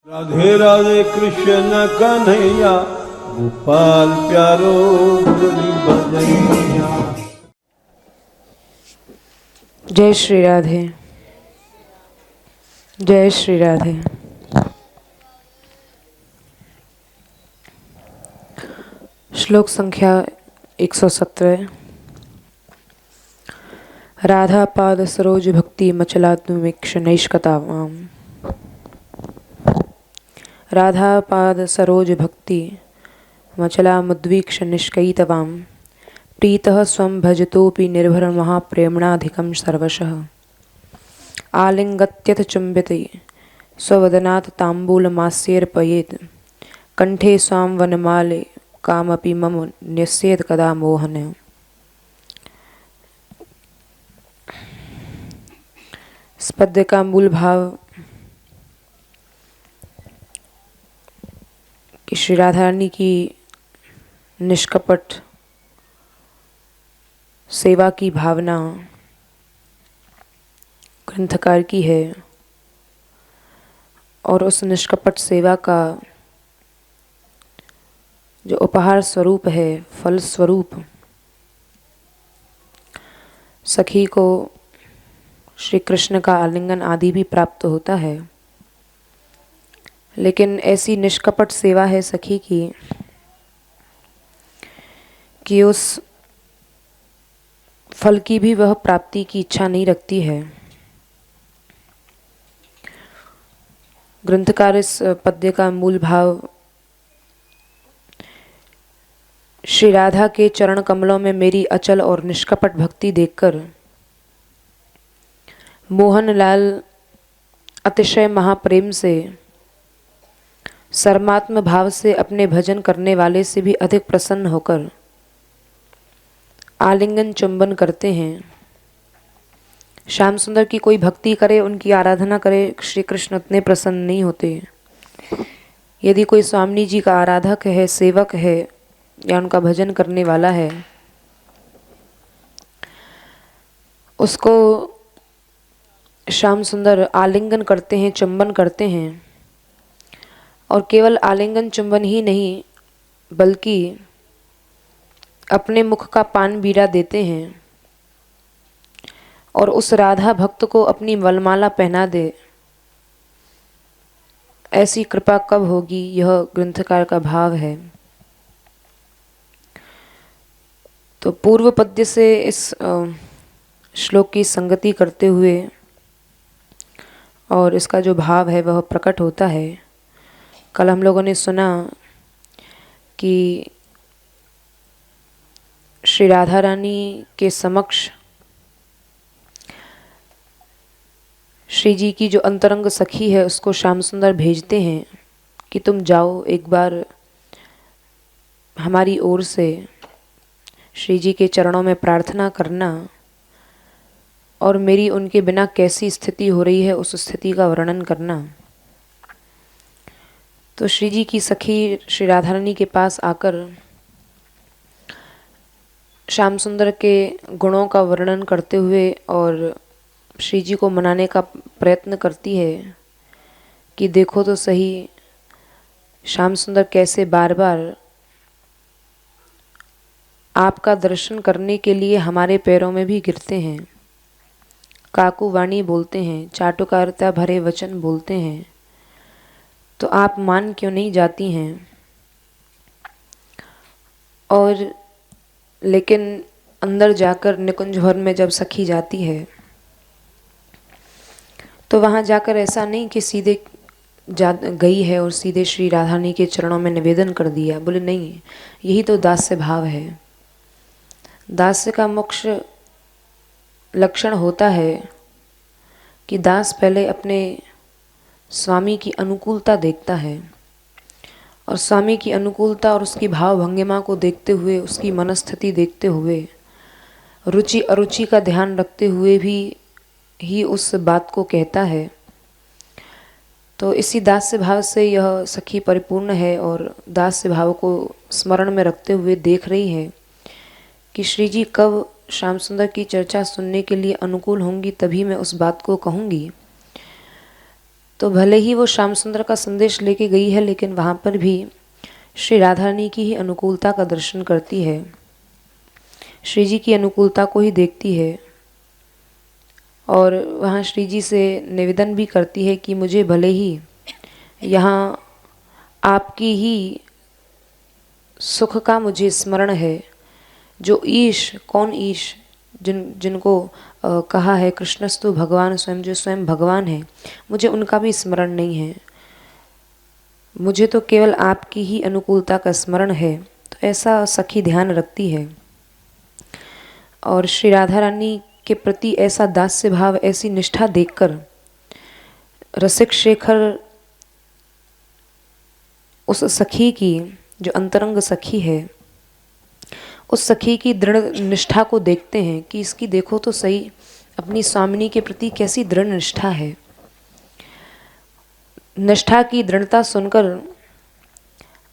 राधे राधे कृष्ण कन्हैया गोपाल प्यारो मुरली बजैया। जय श्री राधे। जय श्री राधे। श्लोक संख्या 117। राधा पाद सरोज भक्ति मचलात्मीक्ष नैष्कतावाम। राधा पाद सरोज भक्ति मचला मुद्वीक्ष निष्कैतवाम। प्रीतः स्वं भजतोपि निर्भर महाप्रेम्णाधिकं सर्वशः। आलिङ्गत्यथ चुम्बते स्ववदनात् ताम्बूलमास्यर्पयेत्। कंठे स्वां वनमाले कामपि मम न्यस्येत् कदा मोहन। इस पद्य का मूल भाव कि श्री राधा रानी की निष्कपट सेवा की भावना ग्रंथकार की है और उस निष्कपट सेवा का जो उपहार स्वरूप है, फल स्वरूप सखी को श्री कृष्ण का आलिंगन आदि भी प्राप्त होता है। लेकिन ऐसी निष्कपट सेवा है सखी की कि उस फल की भी वह प्राप्ति की इच्छा नहीं रखती है। ग्रंथकार इस पद्य का मूल भाव श्री राधा के चरण कमलों में मेरी अचल और निष्कपट भक्ति देखकर मोहनलाल अतिशय महाप्रेम से सर्मात्म भाव से अपने भजन करने वाले से भी अधिक प्रसन्न होकर आलिंगन चुंबन करते हैं। श्याम सुंदर की कोई भक्ति करे, उनकी आराधना करे, श्री कृष्ण उतने प्रसन्न नहीं होते। यदि कोई स्वामी जी का आराधक है, सेवक है या उनका भजन करने वाला है, उसको श्याम सुंदर आलिंगन करते हैं, चुंबन करते हैं। और केवल आलिंगन चुंबन ही नहीं बल्कि अपने मुख का पान बीड़ा देते हैं और उस राधा भक्त को अपनी वलमाला पहना दे। ऐसी कृपा कब होगी, यह ग्रंथकार का भाव है। तो पूर्व पद्य से इस श्लोक की संगति करते हुए और इसका जो भाव है वह प्रकट होता है। कल हम लोगों ने सुना कि श्री राधा रानी के समक्ष श्री जी की जो अंतरंग सखी है उसको श्याम सुंदर भेजते हैं कि तुम जाओ एक बार हमारी ओर से श्री जी के चरणों में प्रार्थना करना और मेरी उनके बिना कैसी स्थिति हो रही है उस स्थिति का वर्णन करना। तो श्री जी की सखी श्री राधा रानी के पास आकर श्याम सुंदर के गुणों का वर्णन करते हुए और श्री जी को मनाने का प्रयत्न करती है कि देखो तो सही श्याम सुंदर कैसे बार बार आपका दर्शन करने के लिए हमारे पैरों में भी गिरते हैं, काकू वाणी बोलते हैं, चाटुकारिता भरे वचन बोलते हैं, तो आप मान क्यों नहीं जाती हैं। और लेकिन अंदर जाकर निकुंज भर में जब सखी जाती है तो वहाँ जाकर ऐसा नहीं कि सीधे गई है और सीधे श्री राधा रानी के चरणों में निवेदन कर दिया। बोले नहीं, यही तो दास्य भाव है। दास्य का मुख्य लक्षण होता है कि दास पहले अपने स्वामी की अनुकूलता देखता है और स्वामी की अनुकूलता और उसकी भाव भंगिमा को देखते हुए, उसकी मनस्थिति देखते हुए, रुचि अरुचि का ध्यान रखते हुए भी ही उस बात को कहता है। तो इसी दास्य भाव से यह सखी परिपूर्ण है और दास्य भाव को स्मरण में रखते हुए देख रही है कि श्री जी कब श्याम सुंदर की चर्चा सुनने के लिए अनुकूल होंगी, तभी मैं उस बात को कहूँगी। तो भले ही वो श्याम सुंदर का संदेश लेके गई है, लेकिन वहाँ पर भी श्री राधा रानी की ही अनुकूलता का दर्शन करती है, श्री जी की अनुकूलता को ही देखती है और वहाँ श्री जी से निवेदन भी करती है कि मुझे भले ही यहाँ आपकी ही सुख का मुझे स्मरण है। जो ईश, कौन ईश, जिनको कहा है कृष्णस्तु भगवान स्वयं, जो स्वयं भगवान है, मुझे उनका भी स्मरण नहीं है, मुझे तो केवल आपकी ही अनुकूलता का स्मरण है। तो ऐसा सखी ध्यान रखती है और श्री राधा रानी के प्रति ऐसा दास्य भाव, ऐसी निष्ठा देखकर रसिक शेखर उस सखी की, जो अंतरंग सखी है, उस सखी की दृढ़ निष्ठा को देखते हैं कि इसकी देखो तो सही अपनी स्वामिनी के प्रति कैसी दृढ़ निष्ठा है। निष्ठा की दृढ़ता सुनकर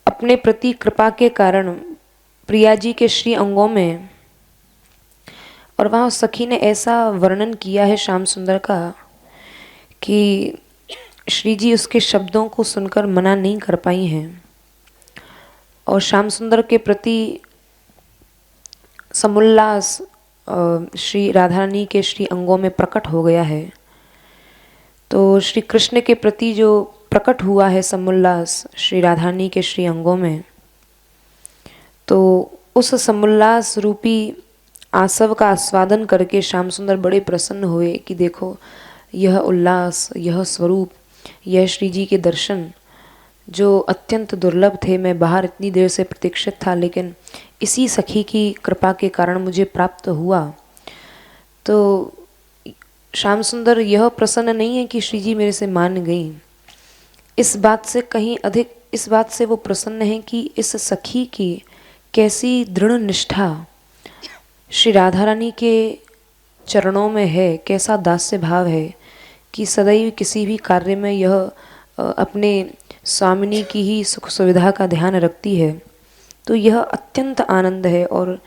अपने प्रति कृपा के कारण प्रिया जी के श्री अंगों में, और वहाँ उस सखी ने ऐसा वर्णन किया है श्याम सुंदर का कि श्री जी उसके शब्दों को सुनकर मना नहीं कर पाई हैं और श्याम सुंदर के प्रति समुल्लास श्री राधा रानी के श्री अंगों में प्रकट हो गया है। तो श्री कृष्ण के प्रति जो प्रकट हुआ है समुल्लास श्री राधा रानी के श्री अंगों में, तो उस समुल्लास रूपी आसव का आस्वादन करके श्याम सुंदर बड़े प्रसन्न हुए कि देखो यह उल्लास, यह स्वरूप, यह श्री जी के दर्शन जो अत्यंत दुर्लभ थे, मैं बाहर इतनी देर से प्रतीक्षित था लेकिन इसी सखी की कृपा के कारण मुझे प्राप्त हुआ। तो श्याम सुंदर यह प्रसन्न नहीं है कि श्री जी मेरे से मान गई, इस बात से कहीं अधिक इस बात से वो प्रसन्न है कि इस सखी की कैसी दृढ़ निष्ठा श्री राधा रानी के चरणों में है, कैसा दास्य भाव है कि सदैव किसी भी कार्य में यह अपने स्वामिनी की ही सुख सुविधा का ध्यान रखती है। तो यह अत्यंत आनंद है और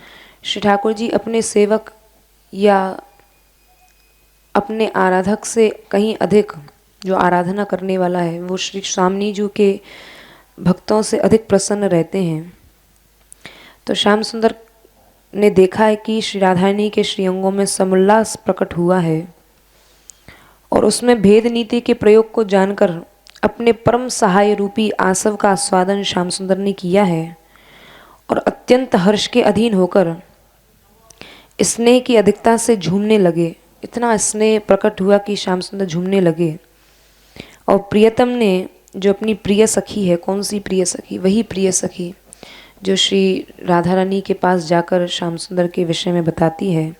श्री ठाकुर जी अपने सेवक या अपने आराधक से कहीं अधिक, जो आराधना करने वाला है, वो श्री स्वामिनी जी के भक्तों से अधिक प्रसन्न रहते हैं। तो श्याम सुंदर ने देखा है कि श्री राधारानी के श्री अंगों में समुल्लास प्रकट हुआ है और उसमें भेद नीति के प्रयोग को जानकर अपने परम सहाय रूपी आसव का आस्वादन श्याम सुंदर ने किया है और अत्यंत हर्ष के अधीन होकर स्नेह की अधिकता से झूमने लगे। इतना स्नेह प्रकट हुआ कि श्याम सुंदर झूमने लगे और प्रियतम ने, जो अपनी प्रिय सखी है, कौन सी प्रिय सखी, वही प्रिय सखी जो श्री राधा रानी के पास जाकर श्याम सुंदर के विषय में बताती है,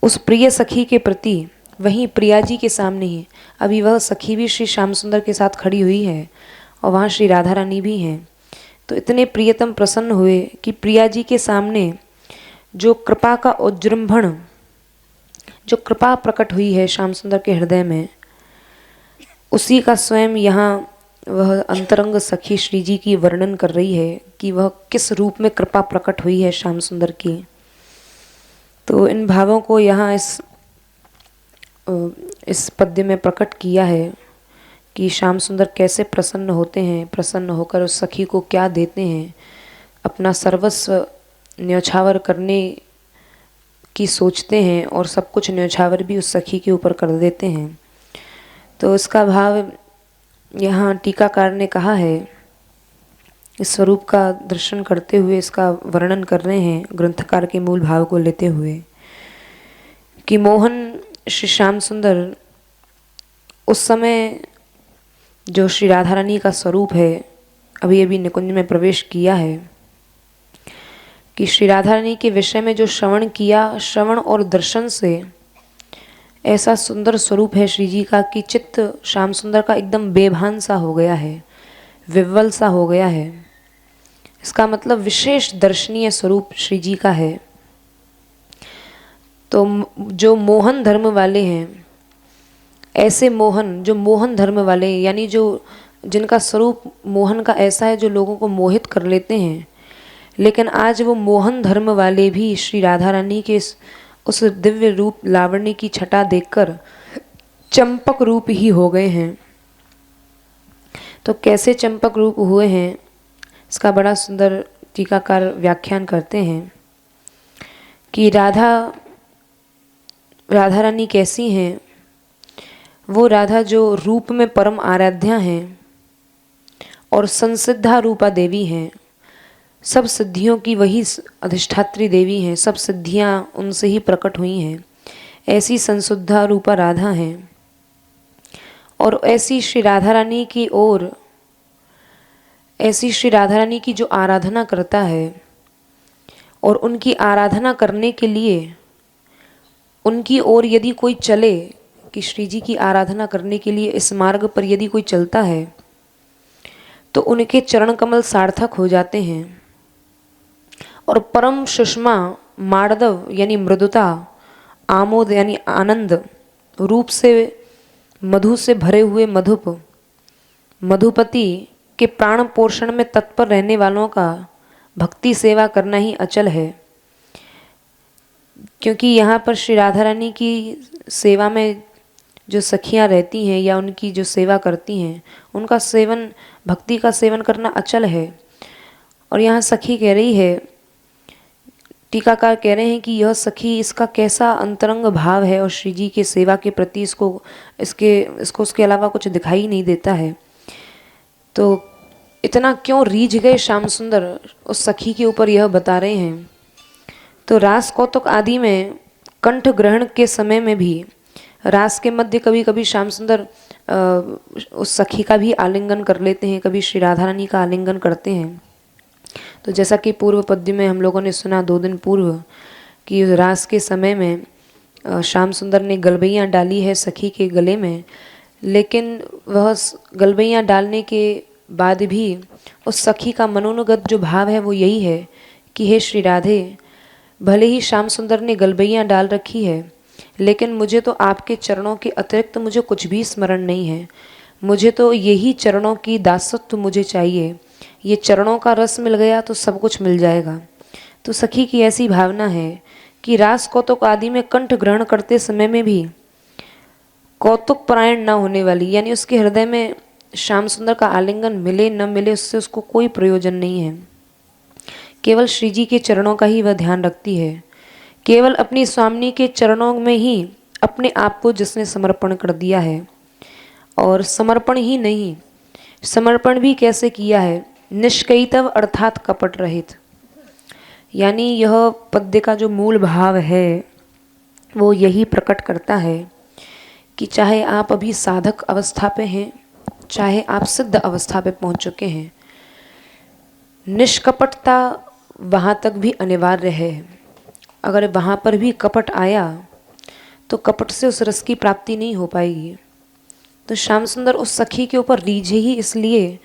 उस प्रिय सखी के प्रति वहीं प्रिया जी के सामने ही अभी वह सखी भी श्री श्याम सुंदर के साथ खड़ी हुई है और वहाँ श्री राधा रानी भी हैं। तो इतने प्रियतम प्रसन्न हुए कि प्रिया जी के सामने जो कृपा का उज्जृंभण, जो कृपा प्रकट हुई है श्याम सुंदर के हृदय में, उसी का स्वयं यहाँ वह अंतरंग सखी श्री जी की वर्णन कर रही है कि वह किस रूप में कृपा प्रकट हुई है श्याम सुंदर की। तो इन भावों को यहाँ इस पद्य में प्रकट किया है कि श्याम सुंदर कैसे प्रसन्न होते हैं, प्रसन्न होकर उस सखी को क्या देते हैं, अपना सर्वस्व न्यौछावर करने की सोचते हैं और सब कुछ न्यौछावर भी उस सखी के ऊपर कर देते हैं। तो इसका भाव यहाँ टीकाकार ने कहा है, इस स्वरूप का दर्शन करते हुए इसका वर्णन कर रहे हैं ग्रंथकार के मूल भाव को लेते हुए कि मोहन श्री श्याम सुंदर उस समय जो श्री राधा रानी का स्वरूप है, अभी अभी निकुंज में प्रवेश किया है, कि श्री राधा रानी के विषय में जो श्रवण किया, श्रवण और दर्शन से ऐसा सुंदर स्वरूप है श्री जी का कि चित्त श्याम सुंदर का एकदम बेभान सा हो गया है, विव्वल सा हो गया है। इसका मतलब विशेष दर्शनीय स्वरूप श्री जी का है। तो जो मोहन धर्म वाले हैं, ऐसे मोहन, जो मोहन धर्म वाले यानी जो जिनका स्वरूप मोहन का ऐसा है जो लोगों को मोहित कर लेते हैं, लेकिन आज वो मोहन धर्म वाले भी श्री राधा रानी के उस दिव्य रूप लावण्य की छटा देखकर चंपक रूप ही हो गए हैं। तो कैसे चंपक रूप हुए हैं, इसका बड़ा सुंदर टीकाकार व्याख्यान करते हैं कि राधा रानी कैसी हैं। वो राधा जो रूप में परम आराध्या हैं और संसिद्धा रूपा देवी हैं, सब सिद्धियों की वही अधिष्ठात्री देवी हैं, सब सिद्धियां उनसे ही प्रकट हुई हैं। ऐसी संशुद्धा रूपा राधा हैं और ऐसी श्री राधा रानी की ओर, ऐसी श्री राधा रानी की जो आराधना करता है और उनकी आराधना करने के लिए उनकी ओर यदि कोई चले, कि श्री जी की आराधना करने के लिए इस मार्ग पर यदि कोई चलता है तो उनके चरण कमल सार्थक हो जाते हैं और परम सुषमा मार्दव यानी मृदुता, आमोद यानी आनंद, रूप से मधु से भरे हुए मधुपति के प्राण पोषण में तत्पर रहने वालों का भक्ति सेवा करना ही अचल है। क्योंकि यहाँ पर श्री राधा रानी की सेवा में जो सखियाँ रहती हैं या उनकी जो सेवा करती हैं, उनका सेवन, भक्ति का सेवन करना अचल है। और यहाँ सखी कह रही है, टीकाकार कह रहे हैं कि यह सखी, इसका कैसा अंतरंग भाव है और श्री जी के सेवा के प्रति इसको उसके अलावा कुछ दिखाई नहीं देता है। तो इतना क्यों रीझ गए श्याम सुंदर उस सखी के ऊपर, यह बता रहे हैं। तो रास कौतुक आदि में कंठ ग्रहण के समय में भी, रास के मध्य कभी कभी श्याम सुंदर उस सखी का भी आलिंगन कर लेते हैं, कभी श्री राधा रानी का आलिंगन करते हैं। तो जैसा कि पूर्व पद्य में हम लोगों ने सुना 2 दिन पूर्व कि रास के समय में श्याम सुंदर ने गलबैयाँ डाली है सखी के गले में, लेकिन वह गलबैयाँ डालने के बाद भी उस सखी का मनोनुगत जो भाव है वो यही है कि हे श्री राधे, भले ही श्याम सुंदर ने गलबैयाँ डाल रखी है, लेकिन मुझे तो आपके चरणों के अतिरिक्त मुझे कुछ भी स्मरण नहीं है। मुझे तो यही चरणों की दासत्व मुझे चाहिए। ये चरणों का रस मिल गया तो सब कुछ मिल जाएगा। तो सखी की ऐसी भावना है कि रास कौतुक आदि में कंठ ग्रहण करते समय में भी कौतुक परायण न होने वाली, यानी उसके हृदय में श्याम सुंदर का आलिंगन मिले न मिले उससे उसको कोई प्रयोजन नहीं है। केवल श्री जी के चरणों का ही वह ध्यान रखती है। केवल अपनी स्वामिनी के चरणों में ही अपने आप को जिसने समर्पण कर दिया है, और समर्पण ही नहीं, समर्पण भी कैसे किया है, निष्कैतव अर्थात कपट रहित। यानी यह पद्य का जो मूल भाव है वो यही प्रकट करता है कि चाहे आप अभी साधक अवस्था पे हैं, चाहे आप सिद्ध अवस्था पे पहुंच चुके हैं, निष्कपटता वहाँ तक भी अनिवार्य है। अगर वहाँ पर भी कपट आया तो कपट से उस रस की प्राप्ति नहीं हो पाएगी। तो श्याम सुंदर उस सखी के ऊपर रीझे ही इसलिए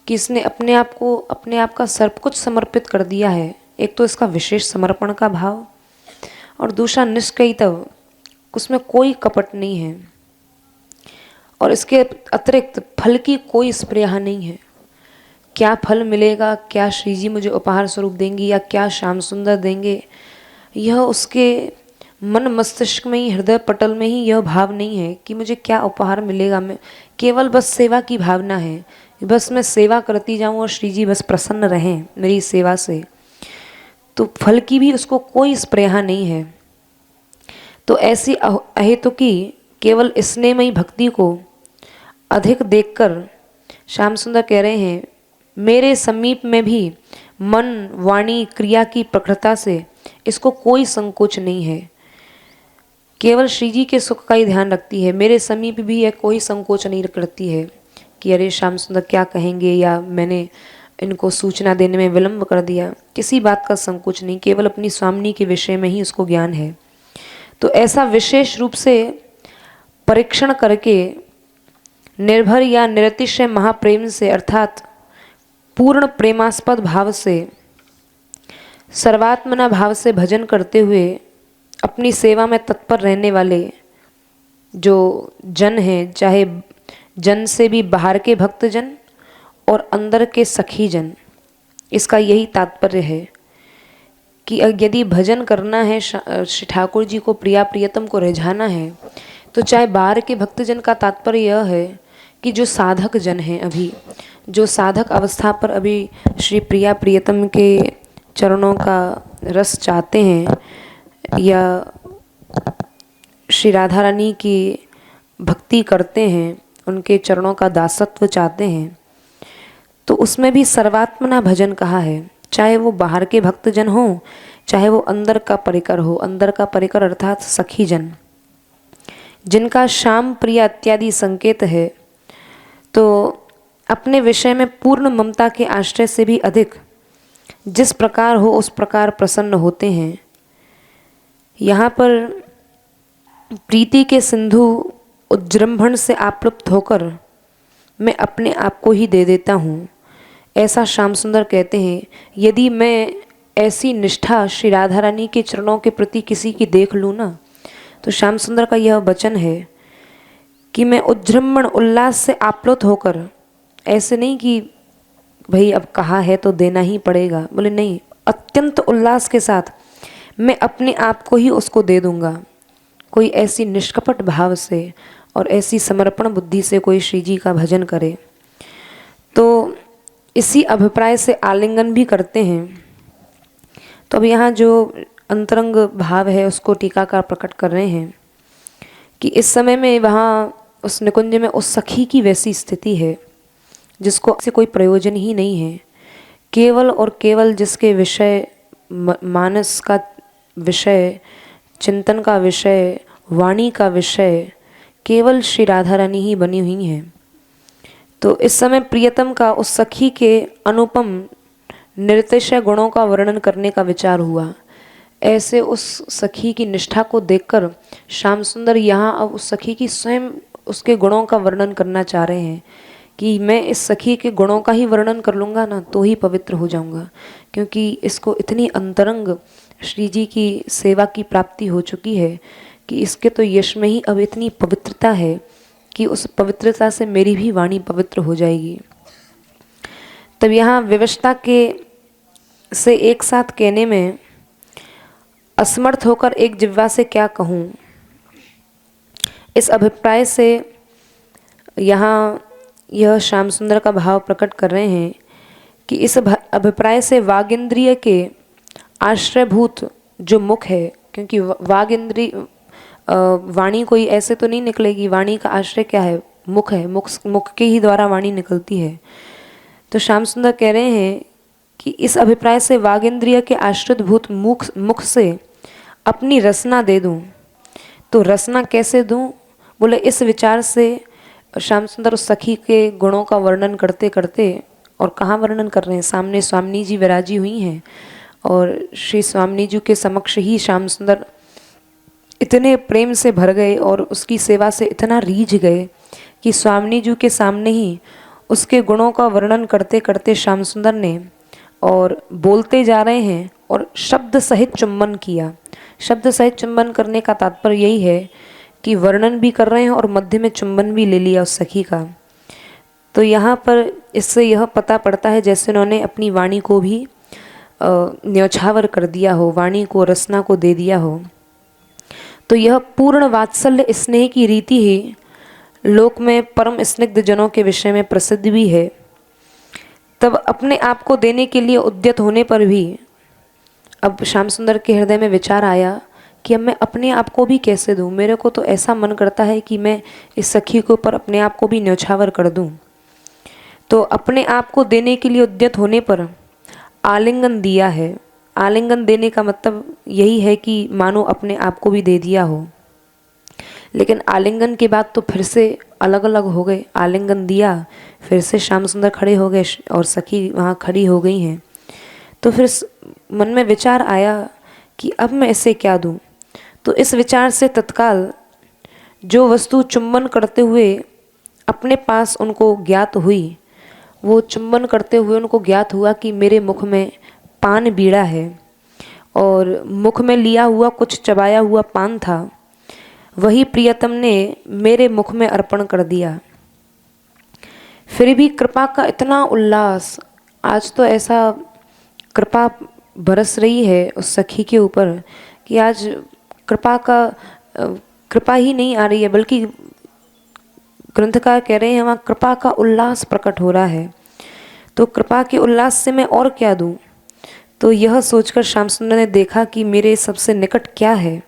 कि इसने अपने आप का सब कुछ समर्पित कर दिया है। एक तो इसका विशेष समर्पण का भाव, और दूसरा निष्कैतव, उसमें कोई कपट नहीं है, और इसके अतिरिक्त फल की कोई स्प्रेहा नहीं है। क्या फल मिलेगा, क्या श्री जी मुझे उपहार स्वरूप देंगी या क्या श्याम सुंदर देंगे, यह उसके मन मस्तिष्क में ही, हृदय पटल में ही यह भाव नहीं है कि मुझे क्या उपहार मिलेगा। मैं केवल बस सेवा की भावना है, बस मैं सेवा करती जाऊं और श्री जी बस प्रसन्न रहें मेरी सेवा से। तो फल की भी उसको कोई स्प्रेहा नहीं है। तो ऐसी अहेतुकी केवल स्नेहमयी भक्ति को अधिक देखकर श्याम सुंदर कह रहे हैं, मेरे समीप में भी मन वाणी क्रिया की प्रखरता से इसको कोई संकोच नहीं है। केवल श्री जी के सुख का ही ध्यान रखती है। मेरे समीप भी यह कोई संकोच नहीं करती है कि अरे श्याम सुंदर क्या कहेंगे या मैंने इनको सूचना देने में विलंब कर दिया। किसी बात का संकोच नहीं, केवल अपनी स्वामिनी के विषय में ही उसको ज्ञान है। तो ऐसा विशेष रूप से परीक्षण करके निर्भर या निरतिशय महाप्रेम से, अर्थात पूर्ण प्रेमास्पद भाव से, सर्वात्मना भाव से भजन करते हुए अपनी सेवा में तत्पर रहने वाले जो जन हैं, चाहे जन से भी बाहर के भक्तजन और अंदर के सखी जन, इसका यही तात्पर्य है कि यदि भजन करना है, श्री ठाकुर जी को, प्रिया प्रियतम को रिझाना है, तो चाहे बाहर के भक्तजन का तात्पर्य यह है कि जो साधक जन हैं, अभी जो साधक अवस्था पर अभी श्री प्रिया प्रियतम के चरणों का रस चाहते हैं या श्री राधा रानी की भक्ति करते हैं, उनके चरणों का दासत्व चाहते हैं, तो उसमें भी सर्वात्मना भजन कहा है। चाहे वो बाहर के भक्तजन हो, चाहे वो अंदर का परिकर हो। अंदर का परिकर अर्थात सखी जन, जिनका श्याम प्रिया इत्यादि संकेत है, तो अपने विषय में पूर्ण ममता के आश्रय से भी अधिक जिस प्रकार हो उस प्रकार प्रसन्न होते हैं। यहाँ पर प्रीति के सिंधु उज्जृंभण से आप्लुप्त होकर मैं अपने आप को ही दे देता हूँ, ऐसा श्याम सुंदर कहते हैं। यदि मैं ऐसी निष्ठा श्री राधा रानी के चरणों के प्रति किसी की देख लूँ ना, तो श्याम सुंदर का यह वचन है कि मैं उज्जृंभण उल्लास से आप्लुत होकर, ऐसे नहीं कि भाई अब कहा है तो देना ही पड़ेगा, बोले नहीं, अत्यंत उल्लास के साथ मैं अपने आप को ही उसको दे दूंगा। कोई ऐसी निष्कपट भाव से और ऐसी समर्पण बुद्धि से कोई श्री जी का भजन करे, तो इसी अभिप्राय से आलिंगन भी करते हैं। तो अब यहाँ जो अंतरंग भाव है उसको टीकाकार प्रकट कर रहे हैं कि इस समय में वहाँ उस निकुंज में उस सखी की वैसी स्थिति है जिसको से कोई प्रयोजन ही नहीं है। केवल और केवल जिसके विषय, मानस का विषय, चिंतन का विषय, वाणी का विषय केवल श्री राधा रानी ही बनी हुई हैं। तो इस समय प्रियतम का उस सखी के अनुपम निर्तिशय गुणों का वर्णन करने का विचार हुआ। ऐसे उस सखी की निष्ठा को देखकर श्याम सुंदर यहाँ अब उस सखी की स्वयं उसके गुणों का वर्णन करना चाह रहे हैं कि मैं इस सखी के गुणों का ही वर्णन कर लूँगा ना तो ही पवित्र हो जाऊँगा, क्योंकि इसको इतनी अंतरंग श्री जी की सेवा की प्राप्ति हो चुकी है कि इसके तो यश में ही अब इतनी पवित्रता है कि उस पवित्रता से मेरी भी वाणी पवित्र हो जाएगी। तब यहाँ विवशता के से एक साथ कहने में असमर्थ होकर एक जिह्वा से क्या कहूँ, इस अभिप्राय से यहाँ यह श्याम सुंदर का भाव प्रकट कर रहे हैं कि इस अभिप्राय से वागिंद्रिय के आश्रयभूत जो मुख है, क्योंकि वागिंद्रिय वाणी कोई ऐसे तो नहीं निकलेगी, वाणी का आश्रय क्या है, मुख है, मुख के ही द्वारा वाणी निकलती है। तो श्याम सुंदर कह रहे हैं कि इस अभिप्राय से वागिंद्रिय के आश्रित भूत मुख से अपनी रसना दे दूं। तो रसना कैसे दूं, बोले इस विचार से श्याम सुंदर उस सखी के गुणों का वर्णन करते करते, और कहाँ वर्णन कर रहे हैं, सामने स्वामिनी जी विराजी हुई हैं और श्री स्वामिनी जी के समक्ष ही श्याम सुंदर इतने प्रेम से भर गए और उसकी सेवा से इतना रीझ गए कि स्वामिनी जी के सामने ही उसके गुणों का वर्णन करते करते श्याम सुंदर ने और बोलते जा रहे हैं और शब्द सहित चुम्बन किया। शब्द सहित चुम्बन करने का तात्पर्य यही है कि वर्णन भी कर रहे हैं और मध्य में चुम्बन भी ले लिया उस सखी का। तो यहाँ पर इससे यह पता पड़ता है जैसे उन्होंने अपनी वाणी को भी न्यौछावर कर दिया हो, वाणी को, रसना को दे दिया हो। तो यह पूर्ण वात्सल्य स्नेह की रीति ही लोक में परम स्निग्ध जनों के विषय में प्रसिद्ध भी है। तब अपने आप को देने के लिए उद्यत होने पर भी अब श्याम सुंदर के हृदय में विचार आया कि अब मैं अपने आप को भी कैसे दूं। मेरे को तो ऐसा मन करता है कि मैं इस सखी के ऊपर अपने आप को भी न्यौछावर कर दूं। तो अपने आप को देने के लिए उद्यत होने पर आलिंगन दिया है। आलिंगन देने का मतलब यही है कि मानो अपने आप को भी दे दिया हो। लेकिन आलिंगन के बाद तो फिर से अलग अलग हो गए। आलिंगन दिया, फिर से श्याम सुंदर खड़े हो गए और सखी वहाँ खड़ी हो गई हैं। तो फिर मन में विचार आया कि अब मैं इसे क्या दूं। तो इस विचार से तत्काल जो वस्तु चुम्बन करते हुए अपने पास उनको ज्ञात हुई, वो चुम्बन करते हुए उनको ज्ञात हुआ कि मेरे मुख में पान बीड़ा है और मुख में लिया हुआ कुछ चबाया हुआ पान था, वही प्रियतम ने मेरे मुख में अर्पण कर दिया। फिर भी कृपा का इतना उल्लास, आज तो ऐसा कृपा बरस रही है उस सखी के ऊपर कि आज कृपा ही नहीं आ रही है, बल्कि ग्रंथकार कह रहे हैं वहाँ कृपा का उल्लास प्रकट हो रहा है। तो कृपा के उल्लास से मैं और क्या दूँ? तो यह सोचकर श्याम सुंदर ने देखा कि मेरे सबसे निकट क्या है।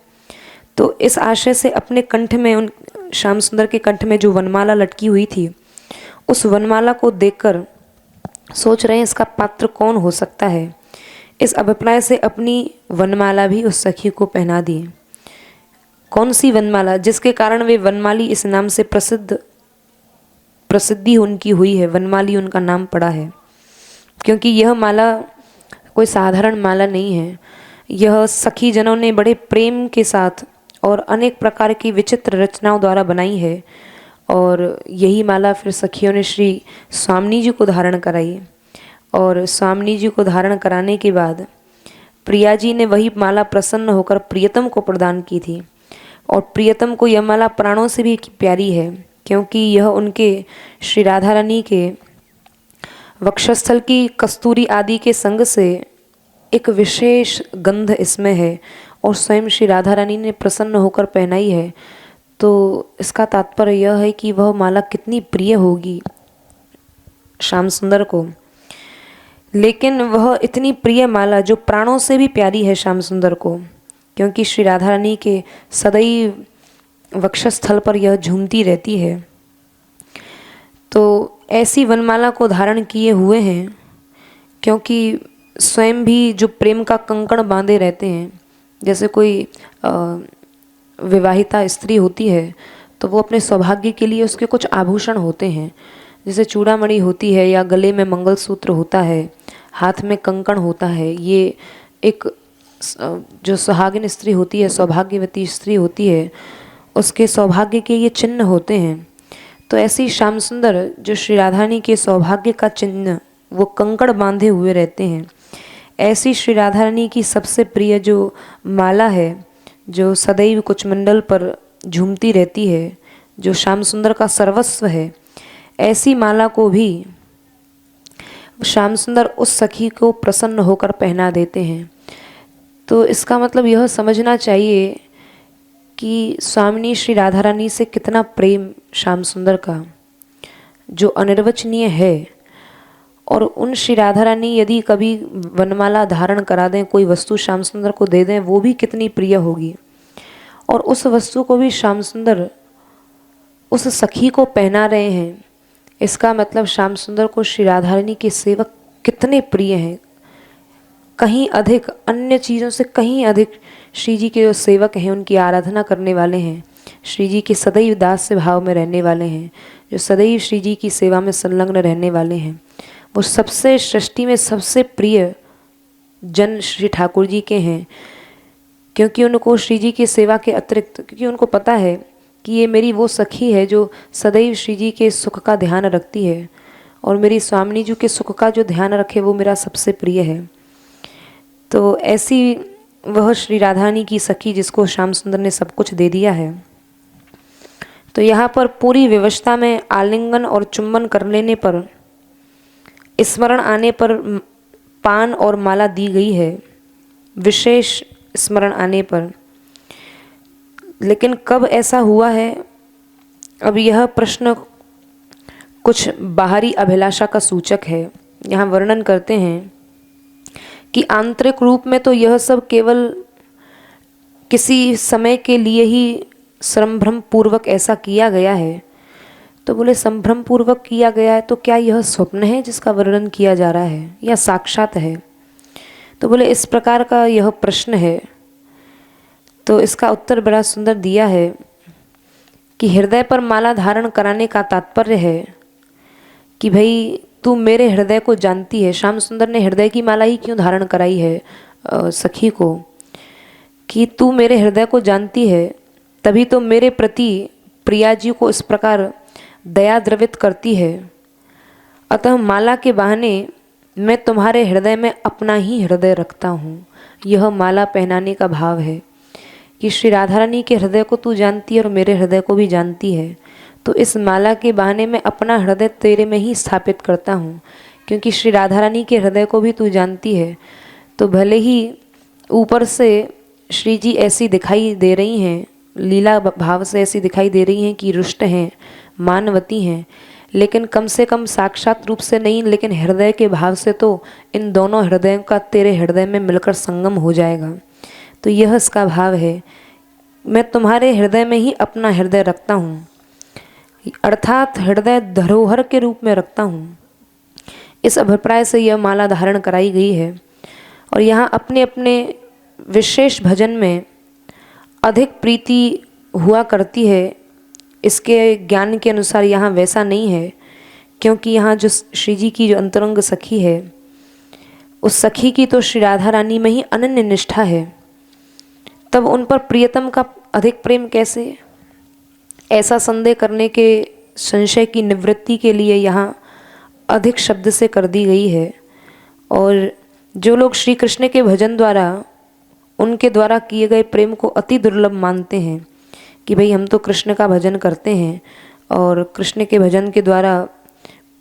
तो इस आशय से अपने कंठ में, उन श्याम सुंदर के कंठ में जो वनमाला लटकी हुई थी, उस वनमाला को देखकर सोच रहे हैं इसका पात्र कौन हो सकता है। इस अभिप्राय से अपनी वनमाला भी उस सखी को पहना दी। कौन सी वनमाला? जिसके कारण वे वनमाली इस नाम से प्रसिद्धि उनकी हुई है, वनमाली उनका नाम पड़ा है। क्योंकि यह माला कोई साधारण माला नहीं है। यह सखी जनों ने बड़े प्रेम के साथ और अनेक प्रकार की विचित्र रचनाओं द्वारा बनाई है। और यही माला फिर सखियों ने श्री स्वामिनी जी को धारण कराई। और स्वामिनी जी को धारण कराने के बाद प्रिया जी ने वही माला प्रसन्न होकर प्रियतम को प्रदान की थी। और प्रियतम को यह माला प्राणों से भी प्यारी है, क्योंकि यह उनके श्री राधा रानी के वक्षस्थल की कस्तूरी आदि के संग से एक विशेष गंध इसमें है और स्वयं श्री राधा रानी ने प्रसन्न होकर पहनाई है। तो इसका तात्पर्य यह है कि वह माला कितनी प्रिय होगी श्याम सुंदर को। लेकिन वह इतनी प्रिय माला जो प्राणों से भी प्यारी है श्याम सुंदर को, क्योंकि श्री राधा रानी के सदैव वक्षस्थल पर यह झूमती रहती है। तो ऐसी वनमाला को धारण किए हुए हैं, क्योंकि स्वयं भी जो प्रेम का कंकण बांधे रहते हैं, जैसे कोई विवाहिता स्त्री होती है तो वो अपने सौभाग्य के लिए उसके कुछ आभूषण होते हैं, जैसे चूड़ामणि होती है या गले में मंगलसूत्र होता है, हाथ में कंकण होता है। ये एक जो सुहागिन स्त्री होती है, सौभाग्यवती स्त्री होती है, उसके सौभाग्य के ये चिन्ह होते हैं। तो ऐसी श्याम सुंदर जो श्री राधारानी के सौभाग्य का चिन्ह वो कंकड़ बांधे हुए रहते हैं। ऐसी श्री राधारानी की सबसे प्रिय जो माला है, जो सदैव कुछ मंडल पर झूमती रहती है, जो श्याम सुंदर का सर्वस्व है, ऐसी माला को भी श्याम सुंदर उस सखी को प्रसन्न होकर पहना देते हैं। तो इसका मतलब यह समझना चाहिए कि स्वामिनी श्री राधा रानी से कितना प्रेम श्याम सुंदर का, जो अनिर्वचनीय है। और उन श्री राधा रानी यदि कभी वनमाला धारण करा दें, कोई वस्तु श्याम सुंदर को दे दें, वो भी कितनी प्रिय होगी। और उस वस्तु को भी श्याम सुंदर उस सखी को पहना रहे हैं, इसका मतलब श्याम सुंदर को श्री राधा रानी के सेवक कितने प्रिय हैं। कहीं अधिक, अन्य चीज़ों से कहीं अधिक श्री जी के जो सेवक हैं, उनकी आराधना करने वाले हैं, श्री जी के सदैव दास्य भाव में रहने वाले हैं, जो सदैव श्री जी की सेवा में संलग्न रहने वाले हैं, वो सबसे सृष्टि में सबसे प्रिय जन श्री ठाकुर जी के हैं। क्योंकि उनको श्री जी की सेवा के अतिरिक्त, क्योंकि उनको पता है कि ये मेरी वो सखी है जो सदैव श्री जी के सुख का ध्यान रखती है, और मेरी स्वामिनी जी के सुख का जो ध्यान रखे वो मेरा सबसे प्रिय है। तो ऐसी वह श्री राधारानी की सखी जिसको श्याम सुंदर ने सब कुछ दे दिया है। तो यहाँ पर पूरी व्यवस्था में आलिंगन और चुंबन कर लेने पर, स्मरण आने पर पान और माला दी गई है, विशेष स्मरण आने पर। लेकिन कब ऐसा हुआ है, अब यह प्रश्न कुछ बाहरी अभिलाषा का सूचक है। यहाँ वर्णन करते हैं कि आंतरिक रूप में तो यह सब केवल किसी समय के लिए ही संभ्रम पूर्वक ऐसा किया गया है। तो बोले संभ्रम पूर्वक किया गया है तो क्या यह स्वप्न है जिसका वर्णन किया जा रहा है या साक्षात है? तो बोले इस प्रकार का यह प्रश्न है। तो इसका उत्तर बड़ा सुंदर दिया है कि हृदय पर माला धारण कराने का तात्पर्य है कि भाई तू मेरे हृदय को जानती है। श्याम सुंदर ने हृदय की माला ही क्यों धारण कराई है सखी को, कि तू मेरे हृदय को जानती है, तभी तो मेरे प्रति प्रिया जी को इस प्रकार दया द्रवित करती है। अतः माला के बहाने मैं तुम्हारे हृदय में अपना ही हृदय रखता हूँ। यह माला पहनाने का भाव है कि श्री राधा रानी के हृदय को तू जानती है और मेरे हृदय को भी जानती है, तो इस माला के बहाने मैं अपना हृदय तेरे में ही स्थापित करता हूँ। क्योंकि श्री राधा रानी के हृदय को भी तू जानती है, तो भले ही ऊपर से श्री जी ऐसी दिखाई दे रही हैं, लीला भाव से ऐसी दिखाई दे रही हैं कि रुष्ट हैं, मानवती हैं, लेकिन कम से कम साक्षात रूप से नहीं, लेकिन हृदय के भाव से तो इन दोनों हृदयों का तेरे हृदय में मिलकर संगम हो जाएगा। तो यह इसका भाव है, मैं तुम्हारे हृदय में ही अपना हृदय रखता हूँ, अर्थात हृदय धरोहर के रूप में रखता हूँ। इस अभिप्राय से यह माला धारण कराई गई है। और यहाँ अपने अपने विशेष भजन में अधिक प्रीति हुआ करती है, इसके ज्ञान के अनुसार यहाँ वैसा नहीं है, क्योंकि यहाँ जो श्री जी की जो अंतरंग सखी है, उस सखी की तो श्री राधा रानी में ही अनन्य निष्ठा है, तब उन पर प्रियतम का अधिक प्रेम कैसे? ऐसा संदेह करने के संशय की निवृत्ति के लिए यहाँ अधिक शब्द से कर दी गई है। और जो लोग श्री कृष्ण के भजन द्वारा उनके द्वारा किए गए प्रेम को अति दुर्लभ मानते हैं कि भाई हम तो कृष्ण का भजन करते हैं और कृष्ण के भजन के द्वारा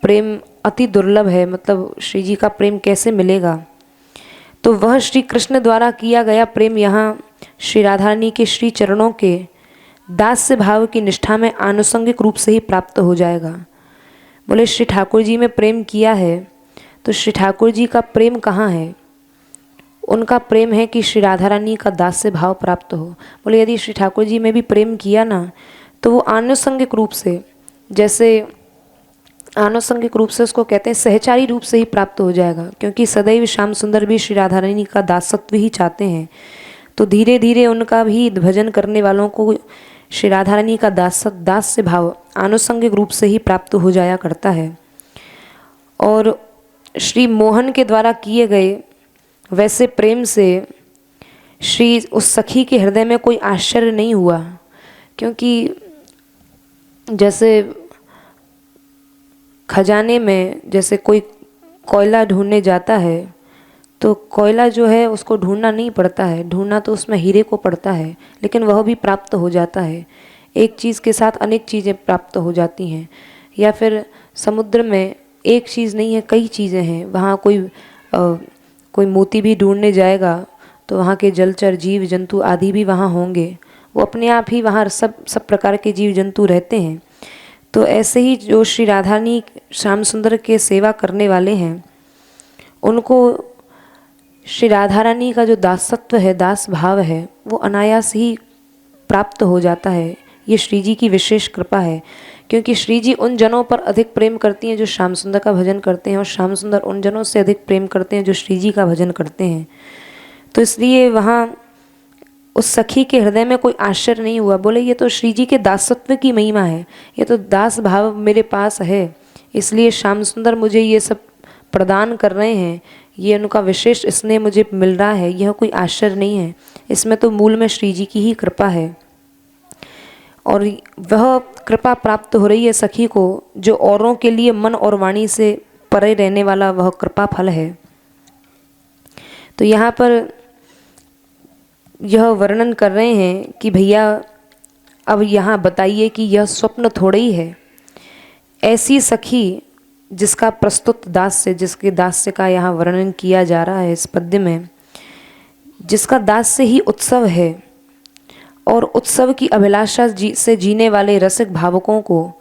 प्रेम अति दुर्लभ है, मतलब श्री जी का प्रेम कैसे मिलेगा, तो वह श्री कृष्ण द्वारा किया गया प्रेम यहाँ श्री राधा रानी के श्री चरणों के दास्य भाव की निष्ठा में आनुषंगिक रूप से ही प्राप्त हो जाएगा। बोले श्री ठाकुर जी में प्रेम किया है, तो श्री ठाकुर जी का प्रेम कहाँ है? उनका प्रेम है कि श्री राधा रानी का दास्य भाव प्राप्त हो। बोले यदि श्री ठाकुर जी में भी प्रेम किया ना, तो वो आनुषंगिक रूप से, जैसे आनुषंगिक रूप से उसको कहते हैं सहचारी रूप से ही प्राप्त हो जाएगा, क्योंकि सदैव श्याम सुंदर भी श्री राधा रानी का दासत्व ही चाहते हैं। तो धीरे धीरे उनका भी भजन करने वालों को श्री राधा रानी का दास्य भाव आनुषंगिक रूप से ही प्राप्त हो जाया करता है। और श्री मोहन के द्वारा किए गए वैसे प्रेम से श्री उस सखी के हृदय में कोई आश्चर्य नहीं हुआ, क्योंकि जैसे खजाने में जैसे कोई कोयला ढूंढने जाता है, तो कोयला जो है उसको ढूंढना नहीं पड़ता है, ढूंढना तो उसमें हीरे को पड़ता है, लेकिन वह भी प्राप्त हो जाता है। एक चीज़ के साथ अनेक चीज़ें प्राप्त हो जाती हैं। या फिर समुद्र में एक चीज़ नहीं है, कई चीज़ें हैं। वहाँ कोई मोती भी ढूंढने जाएगा तो वहाँ के जलचर जीव जंतु आदि भी वहाँ होंगे, वो अपने आप ही वहाँ सब प्रकार के जीव जंतु रहते हैं। तो ऐसे ही जो श्री राधारानी श्याम सुंदर के सेवा करने वाले हैं, उनको श्री राधा रानी का जो दासत्व है, दास भाव है, वो अनायास ही प्राप्त हो जाता है। ये श्री जी की विशेष कृपा है, क्योंकि श्री जी उन जनों पर अधिक प्रेम करती हैं जो श्याम सुंदर का भजन करते हैं, और श्याम सुंदर उन जनों से अधिक प्रेम करते हैं जो श्री जी का भजन करते हैं। तो इसलिए वहाँ उस सखी के हृदय में कोई आश्चर्य नहीं हुआ। बोले ये तो श्री जी के दासत्व की महिमा है, ये तो दास भाव मेरे पास है, इसलिए श्याम सुंदर मुझे ये सब प्रदान कर रहे हैं, ये उनका विशेष स्नेह मुझे मिल रहा है, यह कोई आश्चर्य नहीं है। इसमें तो मूल में श्री जी की ही कृपा है, और वह कृपा प्राप्त हो रही है सखी को, जो औरों के लिए मन और वाणी से परे रहने वाला वह कृपा फल है। तो यहाँ पर यह वर्णन कर रहे हैं कि भैया अब यहाँ बताइए कि यह स्वप्न थोड़ा ही है। ऐसी सखी जिसका प्रस्तुत दास्य, जिसके दास्य का यहाँ वर्णन किया जा रहा है इस पद्य में, जिसका दास्य ही उत्सव है, और उत्सव की अभिलाषा से जीने वाले रसिक भावकों को,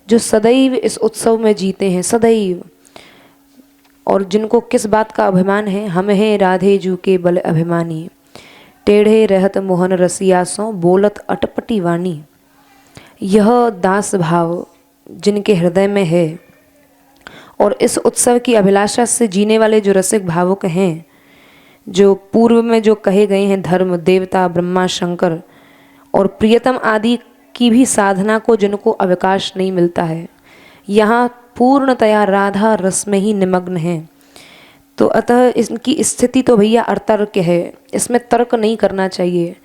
जो सदैव इस उत्सव में जीते हैं सदैव, और जिनको किस बात का अभिमान है, हम हैं राधे जू के बल अभिमानी, टेढ़े रहत मोहन रसियासों बोलत अटपटी वाणी। यह दास भाव जिनके हृदय में है, और इस उत्सव की अभिलाषा से जीने वाले जो रसिक भावुक हैं, जो पूर्व में जो कहे गए हैं धर्म, देवता, ब्रह्मा, शंकर और प्रियतम आदि की भी साधना को जिनको अवकाश नहीं मिलता है, यहाँ पूर्णतया राधा रस में ही निमग्न हैं। तो अतः इनकी स्थिति तो भैया अतर्क है, इसमें तर्क नहीं करना चाहिए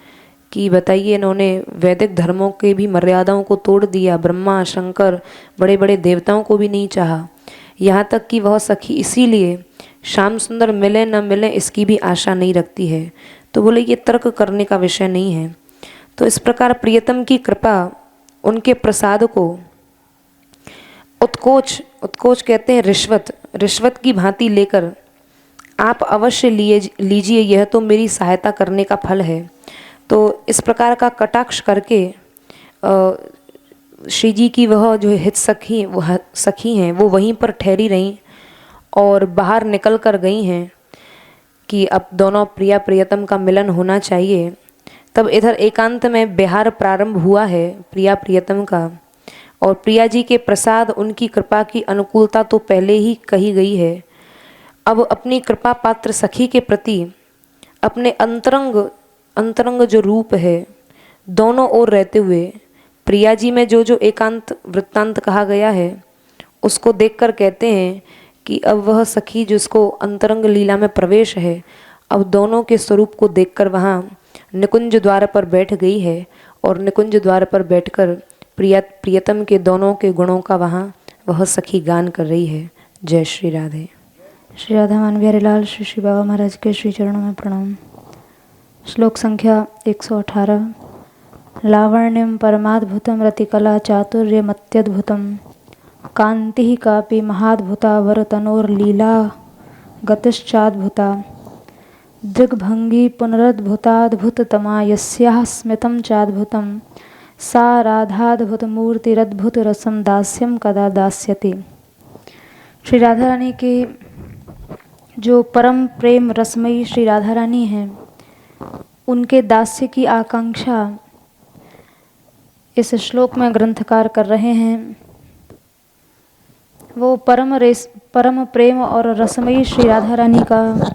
कि बताइए इन्होंने वैदिक धर्मों के भी मर्यादाओं को तोड़ दिया, ब्रह्मा शंकर बड़े बड़े देवताओं को भी नहीं चाहा, यहाँ तक कि वह सखी इसीलिए श्याम सुंदर मिले न मिले इसकी भी आशा नहीं रखती है। तो बोले ये तर्क करने का विषय नहीं है। तो इस प्रकार प्रियतम की कृपा, उनके प्रसाद को उत्कोच कहते हैं रिश्वत की भांति लेकर आप अवश्य लीजिए, यह तो मेरी सहायता करने का फल है। तो इस प्रकार का कटाक्ष करके श्री जी की वह जो हित सखी वह सखी हैं वो वहीं पर ठहरी रहीं और बाहर निकल कर गई हैं कि अब दोनों प्रिया प्रियतम का मिलन होना चाहिए। तब इधर एकांत में विहार प्रारंभ हुआ है प्रिया प्रियतम का, और प्रिया जी के प्रसाद उनकी कृपा की अनुकूलता तो पहले ही कही गई है। अब अपनी कृपा पात्र सखी के प्रति अपने अंतरंग जो रूप है दोनों ओर रहते हुए प्रिया जी में जो जो एकांत वृत्तांत कहा गया है उसको देखकर कहते हैं कि अब वह सखी जिसको अंतरंग लीला में प्रवेश है अब दोनों के स्वरूप को देखकर वहाँ निकुंज द्वार पर बैठ गई है और निकुंज द्वार पर बैठकर प्रियतम के दोनों के गुणों का वहाँ वह सखी गान कर रही है। जय श्री राधे। श्री राधा मान बिहारी लाल श्री श्री बाबा महाराज के श्री चरणों में प्रणाम। श्लोक संख्या 118। लावण्यम परमाद्भुतम रतिकला चातुर्यमत्यद्भुतम कांति कापि महाद्भुता वरतनोर्लीला गतिश्चाद्भुता दृग्भंगी पुनरद्भुताद्भुततमा यस्याः स्मितं चाद्भुतं सा राधाद्भुतमूर्तिरद्भुतरसं दास्यं कदा दास्यति। श्री राधा रानी के जो परम प्रेम रसमयी श्री राधा रानी हैं उनके दास्य की आकांक्षा इस श्लोक में ग्रंथकार कर रहे हैं। वो परम प्रेम और रसमयी श्री राधा रानी का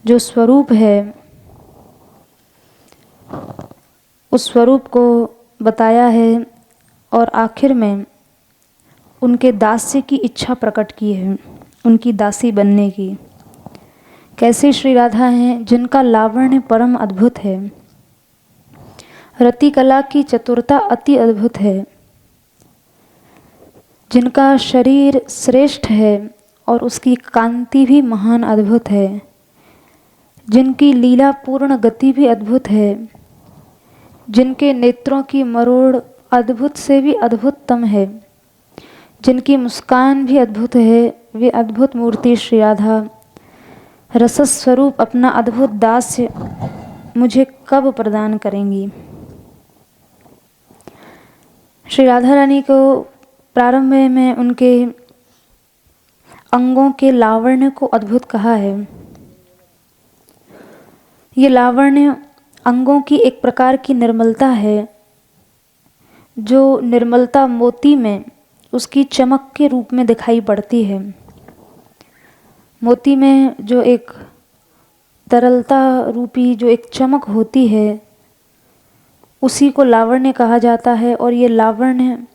जो स्वरूप है उस स्वरूप को बताया है और आखिर में उनके दास्य की इच्छा प्रकट की है, उनकी दासी बनने की। कैसे श्री राधा हैं जिनका लावण्य परम अद्भुत है, रति कला की चतुरता अति अद्भुत है, जिनका शरीर श्रेष्ठ है और उसकी कांति भी महान अद्भुत है, जिनकी लीला पूर्ण गति भी अद्भुत है, जिनके नेत्रों की मरोड़ अद्भुत से भी अद्भुततम है, जिनकी मुस्कान भी अद्भुत है, वे अद्भुत मूर्ति श्री राधा रसस्वरूप अपना अद्भुत दास्य मुझे कब प्रदान करेंगी। श्री राधा रानी को प्रारंभ में उनके अंगों के लावण्य को अद्भुत कहा है। ये लावण्य अंगों की एक प्रकार की निर्मलता है, जो निर्मलता मोती में उसकी चमक के रूप में दिखाई पड़ती है। मोती में जो एक तरलता रूपी जो एक चमक होती है उसी को लावण्य कहा जाता है, और ये लावण्य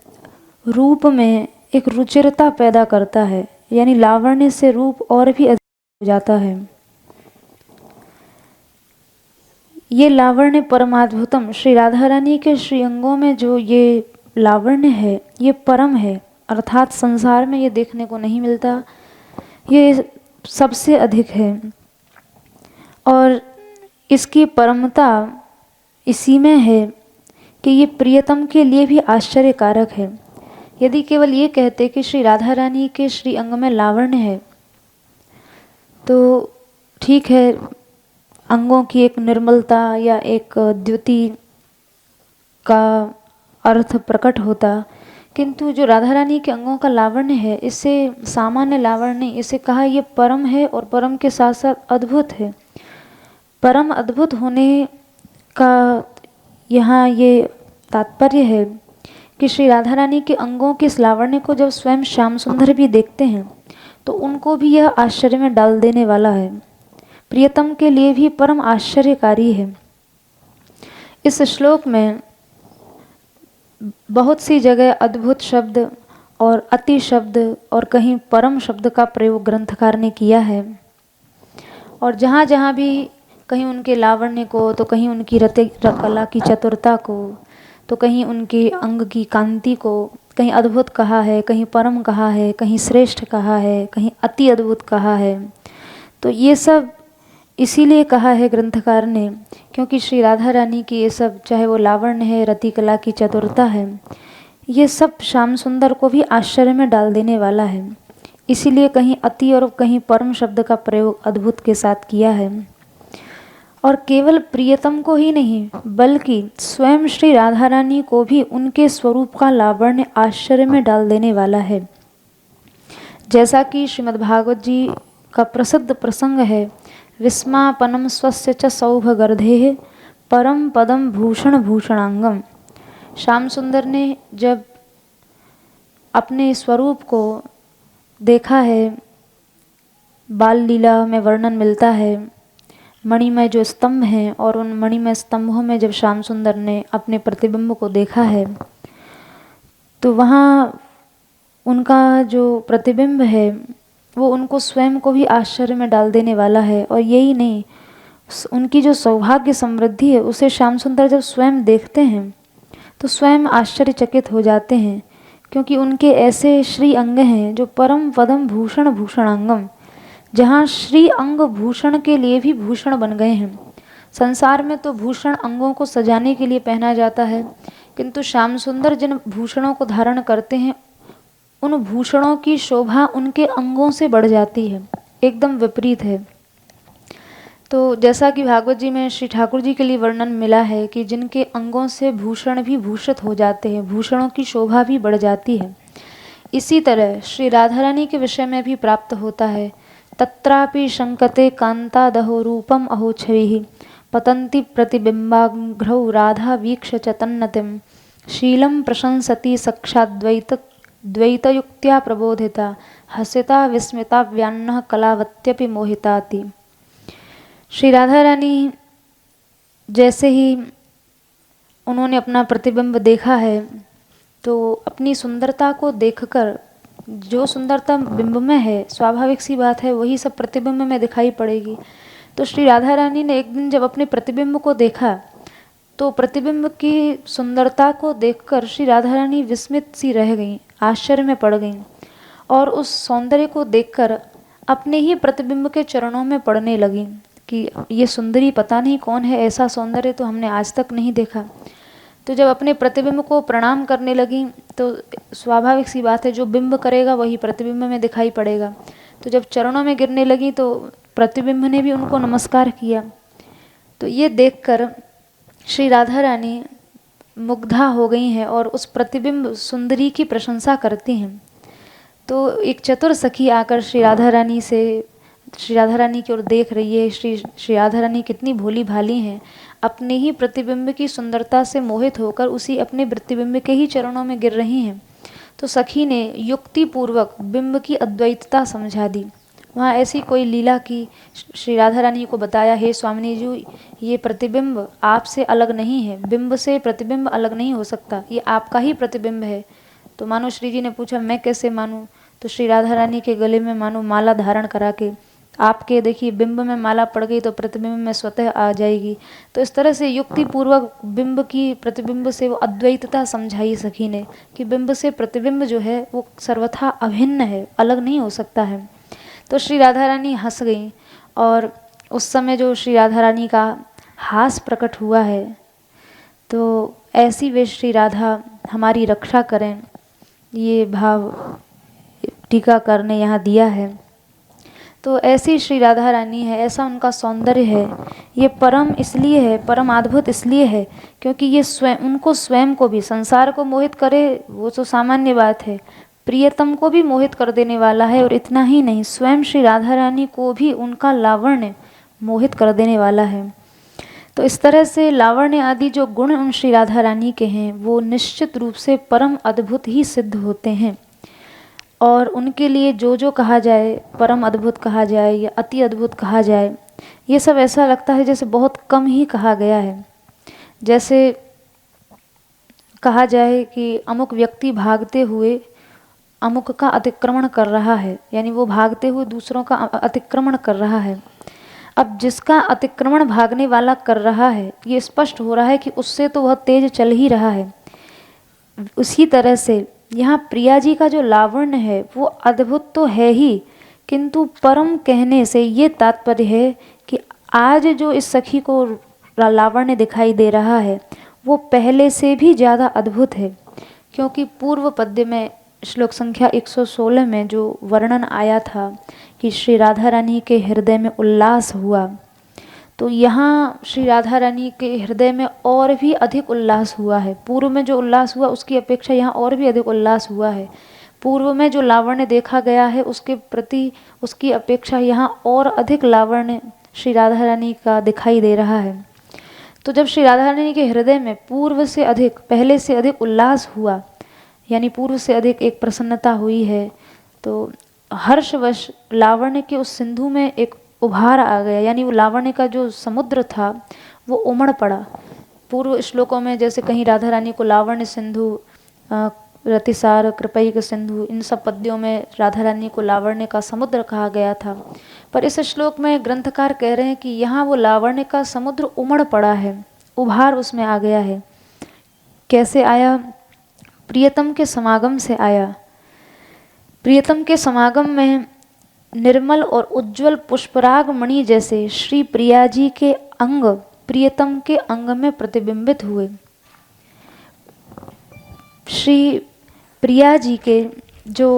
रूप में एक रुचिरता पैदा करता है, यानी लावण्य से रूप और भी अधिक हो जाता है। ये लावण्य परमाद्भुतम श्री राधा रानी के श्री अंगों में जो ये लावण्य है ये परम है, अर्थात संसार में ये देखने को नहीं मिलता, ये सबसे अधिक है और इसकी परमता इसी में है कि ये प्रियतम के लिए भी आश्चर्यकारक है। यदि केवल ये कहते कि श्री राधा रानी के श्री अंग में लावण्य है तो ठीक है, अंगों की एक निर्मलता या एक द्युति का अर्थ प्रकट होता, किंतु जो राधा रानी के अंगों का लावण्य है इससे सामान्य लावण्य नहीं, इसे कहा ये परम है और परम के साथ साथ अद्भुत है। परम अद्भुत होने का यहाँ ये तात्पर्य है कि श्री राधा रानी के अंगों के इस लावण्य को जब स्वयं श्याम सुंदर भी देखते हैं तो उनको भी यह आश्चर्य में डाल देने वाला है, प्रियतम के लिए भी परम आश्चर्यकारी है। इस श्लोक में बहुत सी जगह अद्भुत शब्द और अति शब्द और कहीं परम शब्द का प्रयोग ग्रंथकार ने किया है, और जहाँ जहाँ भी कहीं उनके लावण्य को तो कहीं उनकी कला की चतुरता को तो कहीं उनके अंग की कांति को कहीं अद्भुत कहा है, कहीं परम कहा है, कहीं श्रेष्ठ कहा है, कहीं अति अद्भुत कहा है। तो ये सब इसीलिए कहा है ग्रंथकार ने क्योंकि श्री राधा रानी की ये सब, चाहे वो लावण्य है, रति कला की चतुरता है, ये सब श्याम सुंदर को भी आश्चर्य में डाल देने वाला है। इसीलिए कहीं अति और कहीं परम शब्द का प्रयोग अद्भुत के साथ किया है। और केवल प्रियतम को ही नहीं बल्कि स्वयं श्री राधा रानी को भी उनके स्वरूप का लावण्य आश्चर्य में डाल देने वाला है। जैसा कि श्रीमद्भागवत जी का प्रसिद्ध प्रसंग है, विस्मापनम स्वस्य च सौभगर्धेः परम पदम भूषण भूषणांगम। श्याम सुंदर ने जब अपने स्वरूप को देखा है, बाल लीला में वर्णन मिलता है, मणिमय जो स्तंभ हैं और उन मणिमय स्तंभों में जब श्याम सुंदर ने अपने प्रतिबिंब को देखा है तो वहाँ उनका जो प्रतिबिंब है वो उनको स्वयं को भी आश्चर्य में डाल देने वाला है। और यही नहीं, उनकी जो सौभाग्य समृद्धि है उसे श्याम सुंदर जब स्वयं देखते हैं तो स्वयं आश्चर्यचकित हो जाते हैं, क्योंकि उनके ऐसे श्री अंग हैं जो परम पदम भूषण भूषणांगम, जहाँ श्री अंग भूषण के लिए भी भूषण बन गए हैं। संसार में तो भूषण अंगों को सजाने के लिए पहना जाता है, किंतु श्याम सुंदर जिन भूषणों को धारण करते हैं उन भूषणों की शोभा उनके अंगों से बढ़ जाती है, एकदम विपरीत है। तो जैसा कि भागवत जी में श्री ठाकुर जी के लिए वर्णन मिला है कि जिनके अंगों से भूषण भी भूषित हो जाते हैं, भूषणों की शोभा भी बढ़ जाती है, इसी तरह श्री राधा रानी के विषय में भी प्राप्त होता है। तत्रापि शंकते कांतादहो रूपम अहो छविः पतंति प्रतिबिंबाघ्रौ राधा वीक्ष च तन्नतिम शीलं प्रशंसति साक्षाद्वैत द्वैतयुक्त्या प्रबोधिता हसिता विस्मिता व्यान्नः कलावत्यपि मोहिताति। श्री राधा रानी जैसे ही उन्होंने अपना प्रतिबिंब देखा है तो अपनी सुंदरता को देखकर, जो सुंदरता बिंब में है स्वाभाविक सी बात है वही सब प्रतिबिंब में दिखाई पड़ेगी। तो श्री राधा रानी ने एक दिन जब अपने प्रतिबिंब को देखा तो प्रतिबिंब की सुंदरता को देखकर श्री राधा रानी विस्मित सी रह गईं, आश्चर्य में पड़ गईं और उस सौंदर्य को देखकर अपने ही प्रतिबिंब के चरणों में पड़ने लगीं कि ये सुंदरी पता नहीं कौन है, ऐसा सौंदर्य तो हमने आज तक नहीं देखा। तो जब अपने प्रतिबिंब को प्रणाम करने लगी तो स्वाभाविक सी बात है, जो बिंब करेगा वही प्रतिबिंब में दिखाई पड़ेगा। तो जब चरणों में गिरने लगी तो प्रतिबिंब ने भी उनको नमस्कार किया। तो ये देखकर श्री राधा रानी मुग्धा हो गई हैं और उस प्रतिबिंब सुंदरी की प्रशंसा करती हैं। तो एक चतुर सखी आकर श्री राधा रानी की ओर देख रही है। श्री राधा रानी कितनी भोली भाली हैं, अपने ही प्रतिबिंब की सुंदरता से मोहित होकर उसी अपने प्रतिबिंब के ही चरणों में गिर रही हैं। तो सखी ने युक्ति पूर्वक बिंब की अद्वैतता समझा दी। वहाँ ऐसी कोई लीला की श्री राधा रानी को बताया, हे स्वामिनी जी, ये प्रतिबिंब आपसे अलग नहीं है, बिंब से प्रतिबिंब अलग नहीं हो सकता, ये आपका ही प्रतिबिंब है। तो मानो श्री जी ने पूछा, मैं कैसे मानूं? तो श्री राधा रानी के गले में मानो माला धारण करा के, आपके देखिए बिंब में माला पड़ गई तो प्रतिबिंब में स्वतः आ जाएगी। तो इस तरह से युक्ति पूर्वक बिंब की प्रतिबिंब से वो अद्वैतता समझाई सखी ने कि बिंब से प्रतिबिंब जो है वो सर्वथा अभिन्न है, अलग नहीं हो सकता है। तो श्री राधा रानी हंस गई और उस समय जो श्री राधा रानी का हास प्रकट हुआ है, तो ऐसी वे श्री राधा हमारी रक्षा करें, ये भाव टीकाकार ने यहाँ दिया है। तो ऐसी श्री राधा रानी है, ऐसा उनका सौंदर्य है, ये परम इसलिए है, परम अद्भुत इसलिए है क्योंकि ये स्वयं उनको स्वयं को भी, संसार को मोहित करे वो तो सामान्य बात है, प्रियतम को भी मोहित कर देने वाला है। और इतना ही नहीं, स्वयं श्री राधा रानी को भी उनका लावण्य मोहित कर देने वाला है। तो इस तरह से लावण्य आदि जो गुण उन श्री राधा रानी के हैं वो निश्चित रूप से परम अद्भुत ही सिद्ध होते हैं। और उनके लिए जो जो कहा जाए, परम अद्भुत कहा जाए या अति अद्भुत कहा जाए, ये सब ऐसा लगता है जैसे बहुत कम ही कहा गया है। जैसे कहा जाए कि अमुक व्यक्ति भागते हुए अमुक का अतिक्रमण कर रहा है, यानी वो भागते हुए दूसरों का अतिक्रमण कर रहा है। अब जिसका अतिक्रमण भागने वाला कर रहा है, ये स्पष्ट हो रहा है कि उससे तो वह तेज चल ही रहा है। उसी तरह से यहाँ प्रिया जी का जो लावण्य है वो अद्भुत तो है ही, किंतु परम कहने से ये तात्पर्य है कि आज जो इस सखी को लावण्य दिखाई दे रहा है वो पहले से भी ज़्यादा अद्भुत है। क्योंकि पूर्व पद्य में श्लोक संख्या 116 में जो वर्णन आया था कि श्री राधा रानी के हृदय में उल्लास हुआ, तो तो यहाँ श्री राधा रानी के हृदय में और भी अधिक उल्लास हुआ है। पूर्व में जो उल्लास हुआ उसकी अपेक्षा यहाँ और भी अधिक उल्लास हुआ है। पूर्व में जो लावण्य देखा गया है उसके प्रति उसकी अपेक्षा यहाँ और अधिक लावण्य श्री राधा रानी का दिखाई दे रहा है। तो जब श्री राधा रानी के हृदय में पूर्व से अधिक, पहले से अधिक उल्लास हुआ, यानी पूर्व से अधिक एक प्रसन्नता हुई है, तो हर्षवश लावण्य के उस सिंधु में एक उभार आ गया, यानी वो लावण्य का जो समुद्र था वो उमड़ पड़ा। पूर्व श्लोकों में जैसे कहीं राधा रानी को लावण्य सिंधु, रतिसार, कृपैक सिंधु, इन सब पद्यों में राधा रानी को लावण्य का समुद्र कहा गया था, पर इस श्लोक में ग्रंथकार कह रहे हैं कि यहाँ वो लावण्य का समुद्र उमड़ पड़ा है, उभार उसमें आ गया है। कैसे आया? प्रियतम के समागम से आया। प्रियतम के समागम में निर्मल और उज्जवल पुष्पराग मणि जैसे श्री प्रिया जी के अंग प्रियतम के अंग में प्रतिबिंबित हुए। श्री प्रिया जी के जो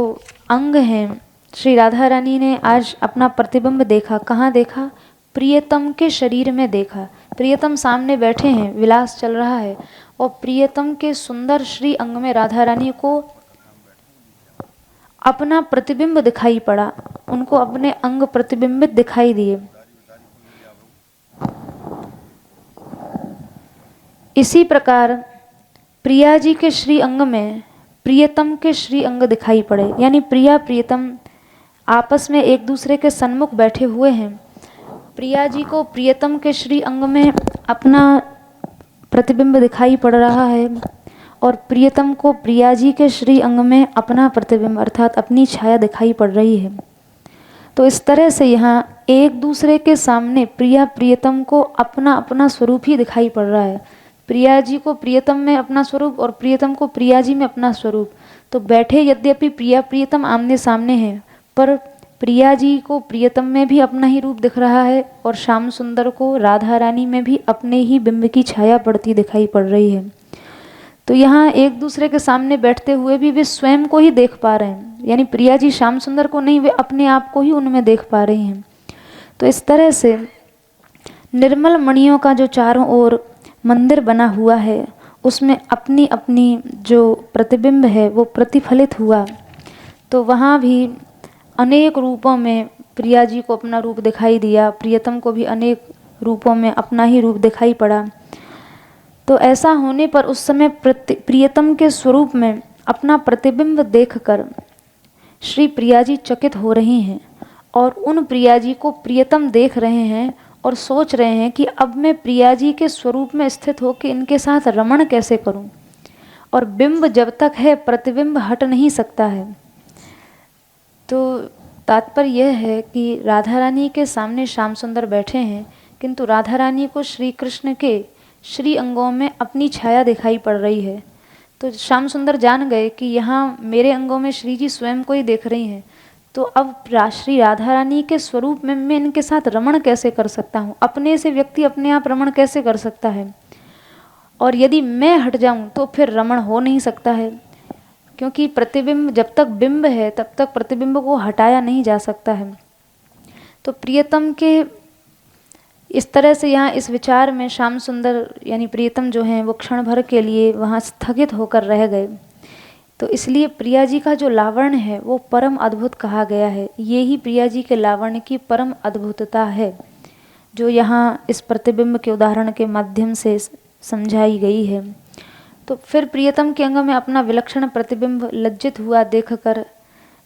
अंग हैं, श्री राधा रानी ने आज अपना प्रतिबिंब देखा। कहाँ देखा? प्रियतम के शरीर में देखा। प्रियतम सामने बैठे हैं, विलास चल रहा है, और प्रियतम के सुंदर श्री अंग में राधा रानी को अपना प्रतिबिंब दिखाई पड़ा, उनको अपने अंग प्रतिबिंबित दिखाई दिए। इसी प्रकार प्रिया जी के श्री अंग में प्रियतम के श्री अंग दिखाई पड़े, यानी प्रिया प्रियतम आपस में एक दूसरे के सन्मुख बैठे हुए हैं। प्रिया जी को प्रियतम के श्री अंग में अपना प्रतिबिंब दिखाई पड़ रहा है, और प्रियतम को प्रिया जी के श्री अंग में अपना प्रतिबिंब अर्थात अपनी छाया दिखाई पड़ रही है। तो इस तरह से यहाँ एक दूसरे के सामने प्रिया प्रियतम को अपना अपना स्वरूप ही दिखाई पड़ रहा है। प्रिया जी को प्रियतम में अपना स्वरूप और प्रियतम को प्रिया जी में अपना स्वरूप। तो बैठे यद्यपि प्रिया प्रियतम आमने सामने हैं, पर प्रिया जी को प्रियतम में भी अपना ही रूप दिख रहा है, और श्याम सुंदर को राधा रानी में भी अपने ही बिंब की छाया पड़ती दिखाई पड़ रही है। तो यहाँ एक दूसरे के सामने बैठते हुए भी वे स्वयं को ही देख पा रहे हैं, यानी प्रिया जी श्याम सुंदर को नहीं, वे अपने आप को ही उनमें देख पा रही हैं। तो इस तरह से निर्मल मणियों का जो चारों ओर मंदिर बना हुआ है, उसमें अपनी अपनी जो प्रतिबिंब है वो प्रतिफलित हुआ। तो वहाँ भी अनेक रूपों में प्रिया जी को अपना रूप दिखाई दिया, प्रियतम को भी अनेक रूपों में अपना ही रूप दिखाई पड़ा। तो ऐसा होने पर उस समय प्रियतम के स्वरूप में अपना प्रतिबिंब देखकर श्री प्रिया जी चकित हो रही हैं, और उन प्रिया जी को प्रियतम देख रहे हैं और सोच रहे हैं कि अब मैं प्रिया जी के स्वरूप में स्थित होकर इनके साथ रमण कैसे करूं। और बिंब जब तक है प्रतिबिंब हट नहीं सकता है। तो तात्पर्य यह है कि राधा रानी के सामने श्याम सुंदर बैठे हैं, किंतु राधा रानी को श्री कृष्ण के श्री अंगों में अपनी छाया दिखाई पड़ रही है। तो श्याम सुंदर जान गए कि यहाँ मेरे अंगों में श्री जी स्वयं को ही देख रही हैं, तो अब श्री राधा रानी के स्वरूप में मैं इनके साथ रमण कैसे कर सकता हूँ। अपने से व्यक्ति अपने आप रमण कैसे कर सकता है, और यदि मैं हट जाऊँ तो फिर रमण हो नहीं सकता है, क्योंकि प्रतिबिंब जब तक बिंब है तब तक प्रतिबिंब को हटाया नहीं जा सकता है। तो प्रियतम के इस तरह से यहाँ इस विचार में श्याम सुंदर यानी प्रियतम जो हैं वो क्षण भर के लिए वहाँ स्थगित होकर रह गए। तो इसलिए प्रिया जी का जो लावण्य है वो परम अद्भुत कहा गया है। ये ही प्रिया जी के लावण्य की परम अद्भुतता है, जो यहाँ इस प्रतिबिंब के उदाहरण के माध्यम से समझाई गई है। तो फिर प्रियतम के अंग में अपना विलक्षण प्रतिबिंब लज्जित हुआ देखकर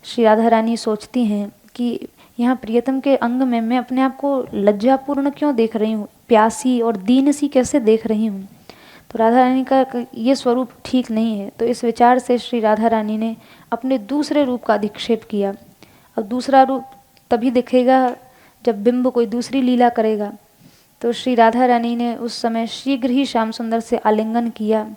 श्री राधा रानी सोचती हैं कि यहाँ प्रियतम के अंग में मैं अपने आप को लज्जापूर्ण क्यों देख रही हूँ, प्यासी और दीन सी कैसे देख रही हूँ। तो राधा रानी का ये स्वरूप ठीक नहीं है। तो इस विचार से श्री राधा रानी ने अपने दूसरे रूप का अधिक्षेप किया। अब दूसरा रूप तभी दिखेगा जब बिंब कोई दूसरी लीला करेगा। तो श्री राधा रानी ने उस समय शीघ्र ही श्याम सुंदर से आलिंगन किया।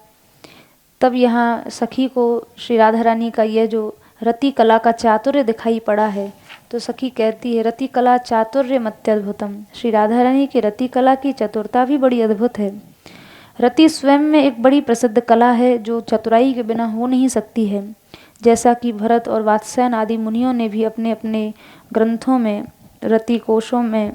तब यहाँ सखी को श्री राधा रानी का यह जो रति कला का चातुर्य दिखाई पड़ा है, तो सखी कहती है रति कला चातुर्य मत्यद्भुतम। श्री राधा रानी की रति कला की चतुरता भी बड़ी अद्भुत है। रति स्वयं में एक बड़ी प्रसिद्ध कला है जो चतुराई के बिना हो नहीं सकती है, जैसा कि भरत और वात्स्यायन आदि मुनियों ने भी अपने अपने ग्रंथों में रति कोशों में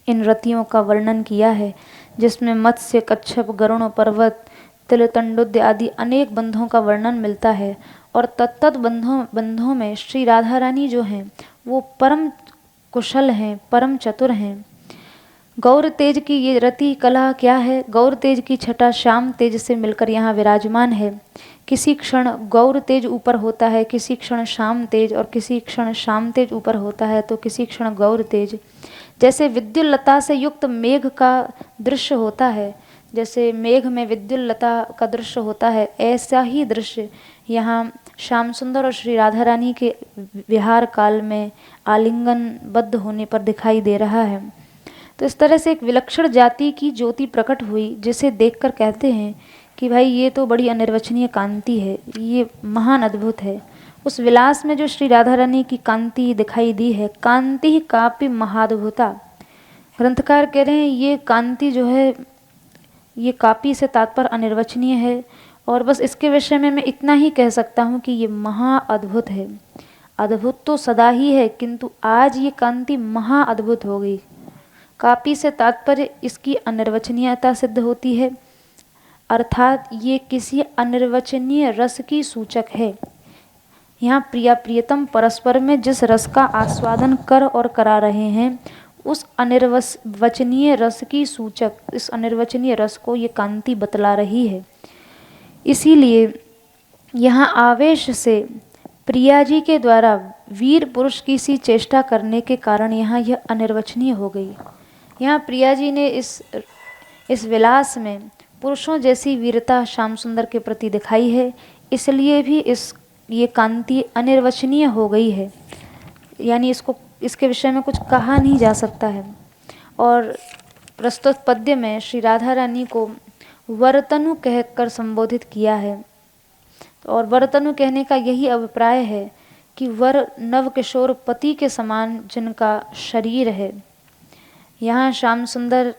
इन रतियों का वर्णन किया है, जिसमें मत्स्य, कच्छप, गरुण पर्वत, तिलतंडुद्य आदि अनेक बंधों का वर्णन मिलता है। और तत्त बंधों में श्री राधा रानी जो हैं वो परम कुशल हैं, परम चतुर हैं। गौर तेज की ये रति कला क्या है? गौर तेज की छटा श्याम तेज से मिलकर यहाँ विराजमान है। किसी क्षण गौर तेज ऊपर होता है, किसी क्षण श्याम तेज, और किसी क्षण श्याम तेज ऊपर होता है तो किसी क्षण गौर तेज। जैसे विद्युल्लता से युक्त मेघ का दृश्य होता है, जैसे मेघ में विद्युल्लता का दृश्य होता है, ऐसा ही दृश्य यहाँ श्याम सुंदर और श्री राधा रानी के विहार काल में आलिंगनबद्ध होने पर दिखाई दे रहा है। तो इस तरह से एक विलक्षण जाति की ज्योति प्रकट हुई, जिसे देखकर कहते हैं कि भाई ये तो बड़ी अनिर्वचनीय कांति है, ये महान अद्भुत है। उस विलास में जो श्री राधा रानी की कांति दिखाई दी है, कांति ही कापि महाद्भुता। ग्रंथकार कह रहे हैं ये कांति जो है ये कापि से तात्पर्य अनिर्वचनीय है, और बस इसके विषय में मैं इतना ही कह सकता हूँ कि ये महा अद्भुत है। अद्भुत तो सदा ही है, किंतु आज ये कांति महा अद्भुत हो गई। कापि से तात्पर्य इसकी अनिर्वचनीयता सिद्ध होती है, अर्थात ये किसी अनिर्वचनीय रस की सूचक है। यहाँ प्रिया प्रियतम परस्पर में जिस रस का आस्वादन कर और करा रहे हैं, उस अनिर्वचनीय रस की सूचक, इस अनिर्वचनीय रस को ये कांति बतला रही है। इसीलिए यहाँ आवेश से प्रिया जी के द्वारा वीर पुरुष की सी चेष्टा करने के कारण यहाँ यह अनिर्वचनीय हो गई। यहाँ प्रिया जी ने इस विलास में पुरुषों जैसी वीरता श्याम सुंदर के प्रति दिखाई है, इसलिए भी ये कांति अनिर्वचनीय हो गई है, यानी इसके विषय में कुछ कहा नहीं जा सकता है। और प्रस्तुत पद्य में श्री राधा रानी को वरतनु कहकर संबोधित किया है, और वरतनु कहने का यही अभिप्राय है कि वर नव किशोर पति के समान जिनका शरीर है। यहाँ श्याम सुंदर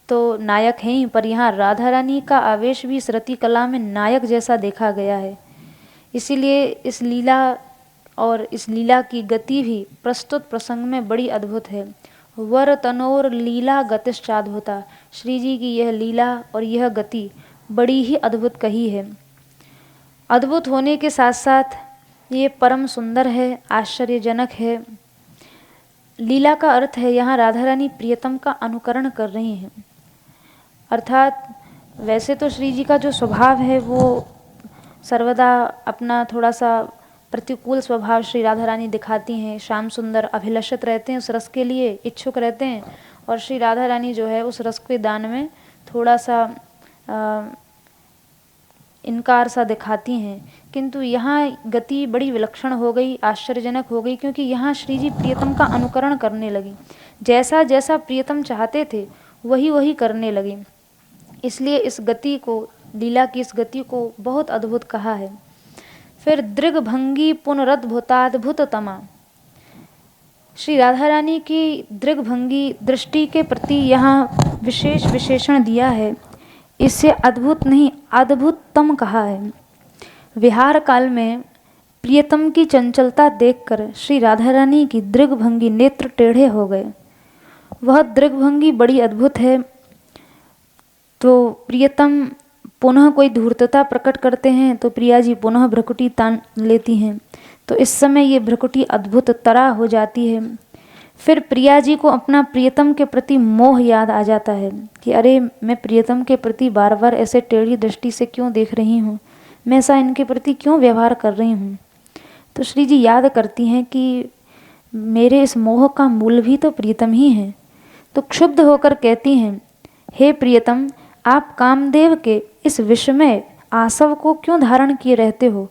तो नायक हैं ही, पर यहाँ राधा रानी का आवेश भी इस रति कला में नायक जैसा देखा गया है। इसीलिए इस लीला और इस लीला की गति भी प्रस्तुत प्रसंग में बड़ी अद्भुत है। वर तनोर लीला गतिश्चाद्भुता, श्री जी की यह लीला और यह गति बड़ी ही अद्भुत कही है। अद्भुत होने के साथ साथ ये परम सुंदर है, आश्चर्यजनक है। लीला का अर्थ है यहाँ राधा रानी प्रियतम का अनुकरण कर रही हैं, अर्थात वैसे तो श्री जी का जो स्वभाव है वो सर्वदा अपना थोड़ा सा प्रतिकूल स्वभाव श्री राधा रानी दिखाती हैं। श्याम सुंदर अभिलषित रहते हैं, उस रस के लिए इच्छुक रहते हैं, और श्री राधा रानी जो है उस रस के दान में थोड़ा सा इनकार सा दिखाती हैं। किंतु यहाँ गति बड़ी विलक्षण हो गई, आश्चर्यजनक हो गई, क्योंकि यहाँ श्री जी प्रियतम का अनुकरण करने लगी। जैसा जैसा प्रियतम चाहते थे वही वही करने लगी। इसलिए इस गति को, लीला की इस गति को बहुत अद्भुत कहा है। फिर दृग्भंगी पुनरद्भुताद्भुततमा, श्री राधा रानी की दृग्भंगी दृष्टि के प्रति यहाँ विशेष विशेषण दिया है। इसे अद्भुत नहीं अद्भुततम कहा है। विहार काल में प्रियतम की चंचलता देखकर श्री राधा रानी की दृग्भंगी, नेत्र टेढ़े हो गए। वह दृग्भंगी बड़ी अद्भुत है। तो प्रियतम पुनः कोई धूर्तता प्रकट करते हैं तो प्रिया जी पुनः भ्रकुटी तान लेती हैं, तो इस समय ये भ्रकुटी अद्भुत तरह हो जाती है। फिर प्रिया जी को अपना प्रियतम के प्रति मोह याद आ जाता है कि अरे मैं प्रियतम के प्रति बार बार ऐसे टेढ़ी दृष्टि से क्यों देख रही हूँ, मैं ऐसा इनके प्रति क्यों व्यवहार कर रही हूँ। तो श्री जी याद करती हैं कि मेरे इस मोह का मूल भी तो प्रियतम ही है। तो क्षुब्ध होकर कहती हैं, हे प्रियतम, आप कामदेव के इस विषमय आसव को क्यों धारण किए रहते हो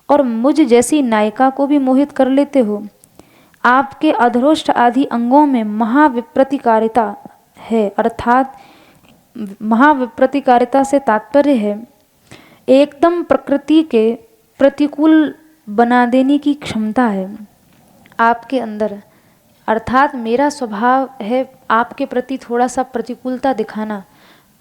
और मुझ जैसी नायिका को भी मोहित कर लेते हो। आपके अधरोष्ठ आदि अंगों में महाविप्रतिकारिता है, अर्थात महाविप्रतिकारिता से तात्पर्य है एकदम प्रकृति के प्रतिकूल बना देने की क्षमता है आपके अंदर। अर्थात मेरा स्वभाव है आपके प्रति थोड़ा सा प्रतिकूलता दिखाना,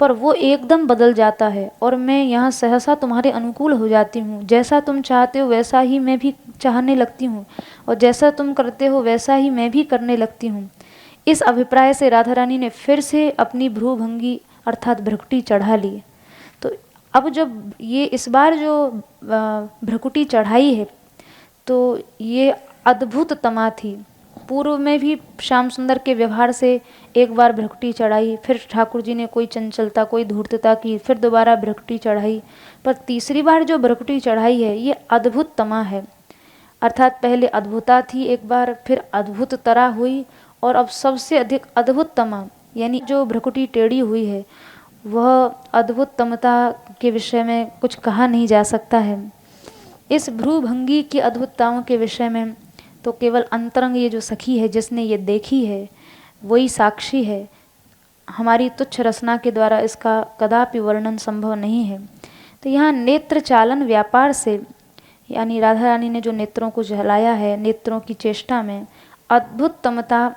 पर वो एकदम बदल जाता है और मैं यहाँ सहसा तुम्हारे अनुकूल हो जाती हूँ। जैसा तुम चाहते हो वैसा ही मैं भी चाहने लगती हूँ, और जैसा तुम करते हो वैसा ही मैं भी करने लगती हूँ। इस अभिप्राय से राधा रानी ने फिर से अपनी भ्रूभंगी अर्थात भ्रकुटी चढ़ा ली। तो अब जब ये इस बार जो भ्रकुटी चढ़ाई है तो ये अद्भुत तमा थी। पूर्व में भी श्याम सुंदर के व्यवहार से एक बार भ्रकुटी चढ़ाई, फिर ठाकुर जी ने कोई चंचलता कोई धूर्तता की, फिर दोबारा भ्रकुटी चढ़ाई, पर तीसरी बार जो भ्रकुटी चढ़ाई है ये अद्भुत तमा है। अर्थात पहले अद्भुता थी एक बार, फिर अद्भुत तरा हुई, और अब सबसे अधिक अद्भुत तमा यानी जो भ्रकुटी टेढ़ी हुई है वह अद्भुत तमता के विषय में कुछ कहा नहीं जा सकता है। इस भ्रूभंगी की अद्भुतताओं के विषय में तो केवल अंतरंग ये जो सखी है जिसने ये देखी है वही साक्षी है। हमारी तुच्छ रचना के द्वारा इसका कदापि वर्णन संभव नहीं है। तो यहाँ नेत्र चालन व्यापार से यानी राधा रानी ने जो नेत्रों को झलाया है, नेत्रों की चेष्टा में अद्भुत तमता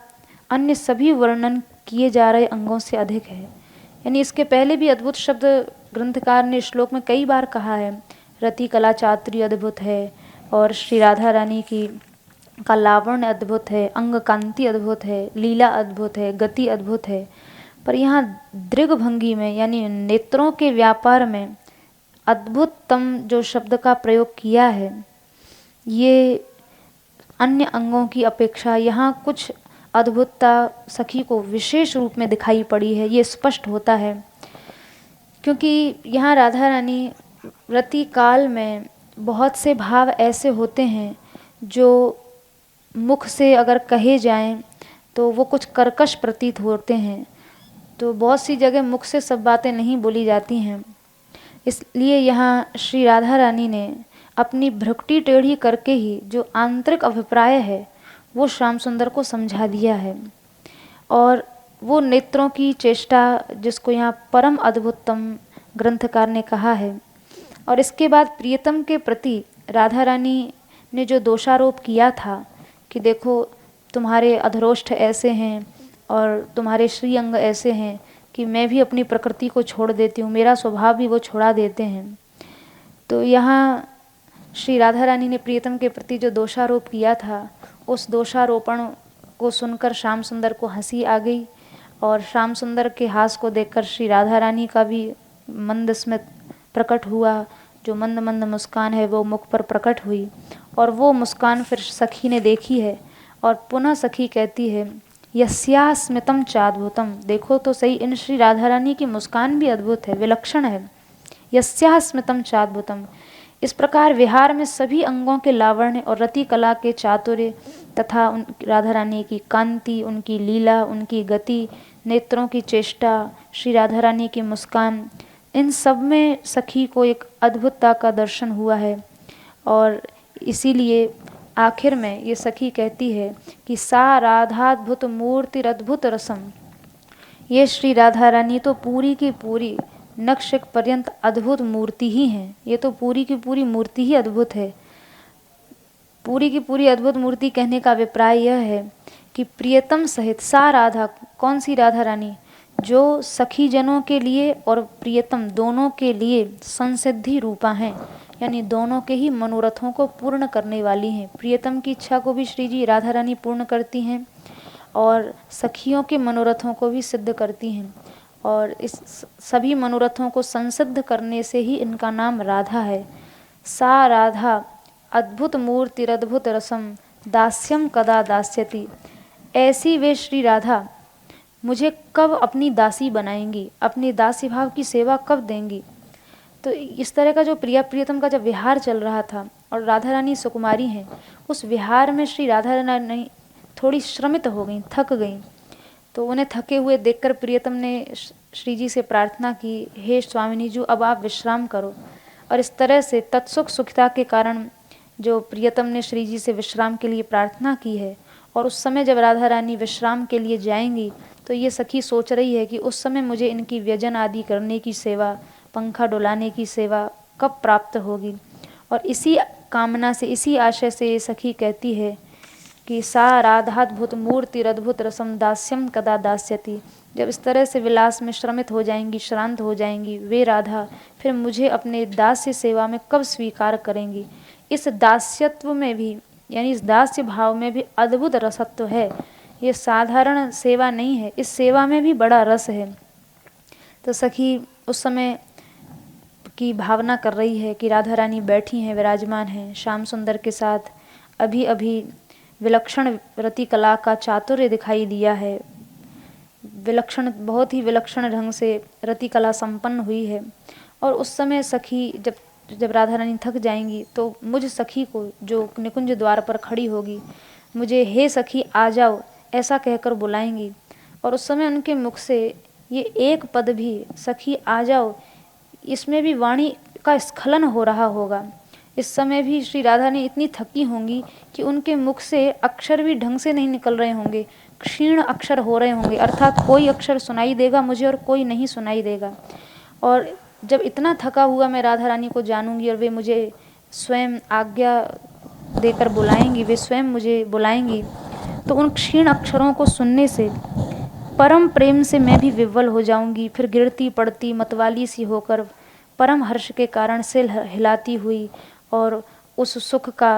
अन्य सभी वर्णन किए जा रहे अंगों से अधिक है। यानी इसके पहले भी अद्भुत शब्द ग्रंथकार ने श्लोक में कई बार कहा है। रति कला चातुर्य अद्भुत है, और श्री राधा रानी की का लावण्य अद्भुत है, अंग कांति अद्भुत है, लीला अद्भुत है, गति अद्भुत है। पर यहाँ दृग्भंगी में यानी नेत्रों के व्यापार में अद्भुततम जो शब्द का प्रयोग किया है ये अन्य अंगों की अपेक्षा यहाँ कुछ अद्भुतता सखी को विशेष रूप में दिखाई पड़ी है। ये स्पष्ट होता है क्योंकि यहाँ राधा रानी रति काल में बहुत से भाव ऐसे होते हैं जो मुख से अगर कहे जाएं तो वो कुछ कर्कश प्रतीत होते हैं। तो बहुत सी जगह मुख से सब बातें नहीं बोली जाती हैं, इसलिए यहाँ श्री राधा रानी ने अपनी भ्रकुटी टेढ़ी करके ही जो आंतरिक अभिप्राय है वो श्याम सुंदर को समझा दिया है। और वो नेत्रों की चेष्टा जिसको यहाँ परम अद्भुततम ग्रंथकार ने कहा है। और इसके बाद प्रियतम के प्रति राधा रानी ने जो दोषारोप किया था कि देखो तुम्हारे अधरोष्ठ ऐसे हैं और तुम्हारे श्रीअंग ऐसे हैं कि मैं भी अपनी प्रकृति को छोड़ देती हूँ, मेरा स्वभाव भी वो छोड़ा देते हैं। तो यहाँ श्री राधा रानी ने प्रियतम के प्रति जो दोषारोप किया था उस दोषारोपण को सुनकर श्याम सुंदर को हंसी आ गई, और श्याम सुंदर के हास को देखकर श्री राधा रानी का भी मंद स्मित प्रकट हुआ। जो मंद मंद मुस्कान है वो मुख पर प्रकट हुई, और वो मुस्कान फिर सखी ने देखी है। और पुनः सखी कहती है यस्या स्मितम चाद्भुतम। देखो तो सही, इन श्री राधा रानी की मुस्कान भी अद्भुत है, विलक्षण है। यस्या स्मितम चाद्भुतम। इस प्रकार विहार में सभी अंगों के लावण्य और रति कला के चातुर्य तथा राधा रानी की कांति, उनकी लीला, उनकी गति, नेत्रों की चेष्टा, श्री राधा रानी की मुस्कान, इन सब में सखी को एक अद्भुतता का दर्शन हुआ है। और इसीलिए आखिर में ये सखी कहती है कि सा राधाद्भुत मूर्ति अद्भुत रसम। ये श्री राधा रानी तो पूरी की पूरी नक्श पर्यंत अद्भुत मूर्ति ही हैं। ये तो पूरी की पूरी मूर्ति ही अद्भुत है। पूरी की पूरी अद्भुत मूर्ति कहने का अभिप्राय यह है कि प्रियतम सहित सा राधा, कौन सी राधा रानी, जो सखी जनों के लिए और प्रियतम दोनों के लिए संसिद्धि रूपा हैं, यानी दोनों के ही मनोरथों को पूर्ण करने वाली हैं। प्रियतम की इच्छा को भी श्री जी राधा रानी पूर्ण करती हैं और सखियों के मनोरथों को भी सिद्ध करती हैं, और इस सभी मनोरथों को संसिद्ध करने से ही इनका नाम राधा है। सा राधा अद्भुत मूर्ति अद्भुत रसम दास्यम कदा दास्यति। ऐसी वे श्री राधा मुझे कब अपनी दासी बनाएंगी, अपनी दासी भाव की सेवा कब देंगी। तो इस तरह का जो प्रिया प्रियतम का जब विहार चल रहा था और राधा रानी सुकुमारी हैं, उस विहार में श्री राधा रानी थोड़ी श्रमित हो गई, थक गई। तो उन्हें थके हुए देखकर प्रियतम ने श्री जी से प्रार्थना की, हे स्वामिनी जी अब आप विश्राम करो। और इस तरह से तत्सुख सुखता के कारण जो प्रियतम ने श्री जी से विश्राम के लिए प्रार्थना की है, और उस समय जब राधा रानी विश्राम के लिए जाएंगी तो ये सखी सोच रही है कि उस समय मुझे इनकी व्यजन आदि करने की सेवा, पंखा डुलाने की सेवा कब प्राप्त होगी। और इसी कामना से, इसी आशय से ये सखी कहती है कि सा राधाद्भुत मूर्ति अद्भुत रसम दास्यम कदा दास्यति। जब इस तरह से विलास में श्रमित हो जाएंगी, श्रांत हो जाएंगी वे राधा, फिर मुझे अपने दास्य सेवा में कब स्वीकार करेंगी। इस दास्यत्व में भी, यानी इस दास्य भाव में भी अद्भुत रसत्व है। ये साधारण सेवा नहीं है, इस सेवा में भी बड़ा रस है। तो सखी उस समय की भावना कर रही है कि राधा रानी बैठी हैं, विराजमान हैं श्याम सुंदर के साथ। अभी अभी विलक्षण रति कला का चातुर्य दिखाई दिया है, विलक्षण, बहुत ही विलक्षण ढंग से रति कला संपन्न हुई है। और उस समय सखी जब राधा रानी थक जाएंगी तो मुझ सखी को, जो निकुंज द्वार पर खड़ी होगी, मुझे हे सखी आ जाओ ऐसा कहकर बुलाएंगी। और उस समय उनके मुख से ये एक पद भी, सखी आ जाओ, इसमें भी वाणी का स्खलन हो रहा होगा। इस समय भी श्री राधा ने इतनी थकी होंगी कि उनके मुख से अक्षर भी ढंग से नहीं निकल रहे होंगे, क्षीण अक्षर हो रहे होंगे, अर्थात कोई अक्षर सुनाई देगा मुझे और कोई नहीं सुनाई देगा। और जब इतना थका हुआ मैं राधा रानी को जानूंगी और वे मुझे स्वयं आज्ञा देकर बुलाएंगी, वे स्वयं मुझे बुलाएंगी, तो उन क्षीण अक्षरों को सुनने से परम प्रेम से मैं भी विह्वल हो जाऊंगी। फिर गिरती पड़ती मतवाली सी होकर परम हर्ष के कारण से हिलाती हुई और उस सुख का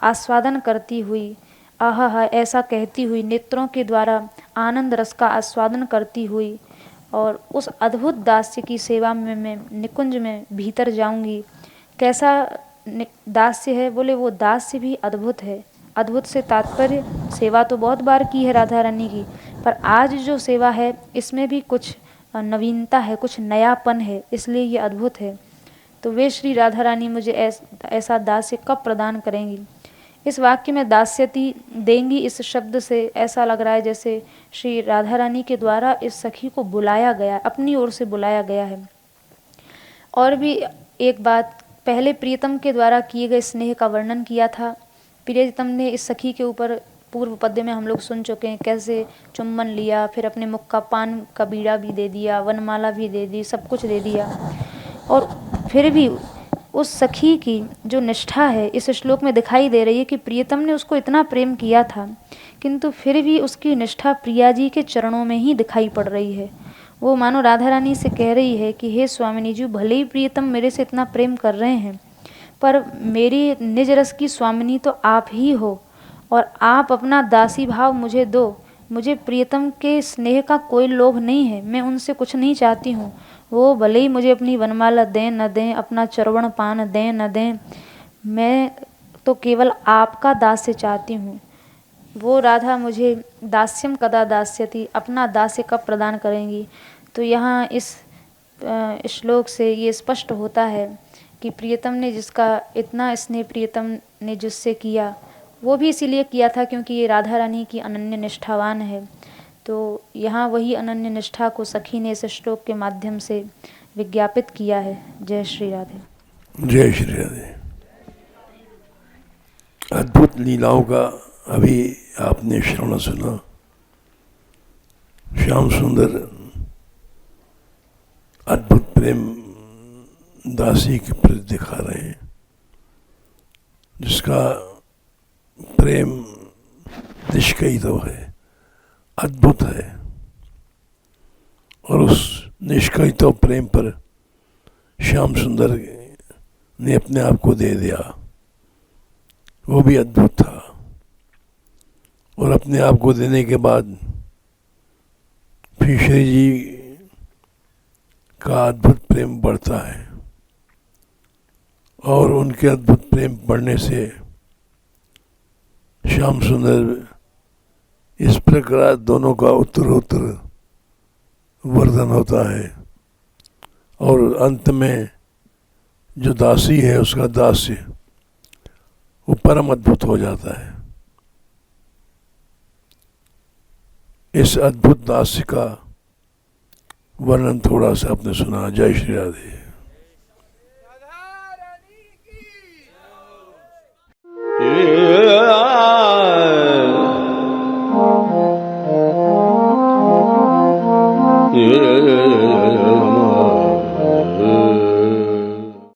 आस्वादन करती हुई, आहा हा ऐसा कहती हुई, नेत्रों के द्वारा आनंद रस का आस्वादन करती हुई और उस अद्भुत दास्य की सेवा में मैं निकुंज में भीतर जाऊंगी। कैसा दास्य है? बोले वो दास्य भी अद्भुत है। अद्भुत से तात्पर्य, सेवा तो बहुत बार की है राधा रानी की, पर आज जो सेवा है इसमें भी कुछ नवीनता है, कुछ नयापन है, इसलिए ये अद्भुत है। तो वे श्री राधा रानी मुझे ऐसा दास्य कब प्रदान करेंगी? इस वाक्य में दास्यति देंगी, इस शब्द से ऐसा लग रहा है जैसे श्री राधा रानी के द्वारा इस सखी को बुलाया गया, अपनी ओर से बुलाया गया है। और भी एक बात, पहले प्रियतम के द्वारा किए गए स्नेह का वर्णन किया था। प्रियतम ने इस सखी के ऊपर पूर्व पद्य में हम लोग सुन चुके हैं, कैसे चुम्बन लिया, फिर अपने मुख का पान का बीड़ा भी दे दिया, वनमाला भी दे दी, सब कुछ दे दिया। और फिर भी उस सखी की जो निष्ठा है इस श्लोक में दिखाई दे रही है कि प्रियतम ने उसको इतना प्रेम किया था, किंतु फिर भी उसकी निष्ठा प्रिया जी के चरणों में ही दिखाई पड़ रही है। वो मानो राधा रानी से कह रही है कि हे स्वामिनी जी, भले ही प्रियतम मेरे से इतना प्रेम कर रहे हैं, पर मेरी निज रस की स्वामिनी तो आप ही हो, और आप अपना दासी भाव मुझे दो। मुझे प्रियतम के स्नेह का कोई लोभ नहीं है, मैं उनसे कुछ नहीं चाहती हूँ। वो भले ही मुझे अपनी वनमाला दें न दें, अपना चरवण पान दें न दें, मैं तो केवल आपका दास्य चाहती हूँ। वो राधा मुझे दास्यम कदा दास्यति, अपना दास्य कब प्रदान करेंगी। तो यहाँ इस श्लोक से ये स्पष्ट होता है कि प्रियतम ने जिसका इतना स्नेह प्रियतम ने जिससे किया, वो भी इसीलिए किया था क्योंकि ये राधा रानी की अनन्य निष्ठावान है। तो यहाँ वही अनन्य निष्ठा को सखी ने इस श्लोक के माध्यम से विज्ञापित किया है। जय श्री राधे। जय श्री राधे। अद्भुत लीलाओं का अभी आपने श्रवण सुना। श्याम सुंदर अद्भुत प्रेम दासी के प्रति दिखा रहे हैं, जिसका प्रेम निष्कयित है, अद्भुत है, और उस निष्कयित प्रेम पर श्याम सुंदर ने अपने आप को दे दिया, वो भी अद्भुत था। और अपने आप को देने के बाद फिर श्री जी का अद्भुत प्रेम बढ़ता है, और उनके अद्भुत प्रेम बढ़ने से श्याम सुंदर इस प्रकार दोनों का उत्तरोत्तर वर्धन होता है, और अंत में जो दासी है उसका दास्य वो परम अद्भुत हो जाता है। इस अद्भुत दास्य का वर्णन थोड़ा सा आपने सुना। जय श्री राधे। Yeah.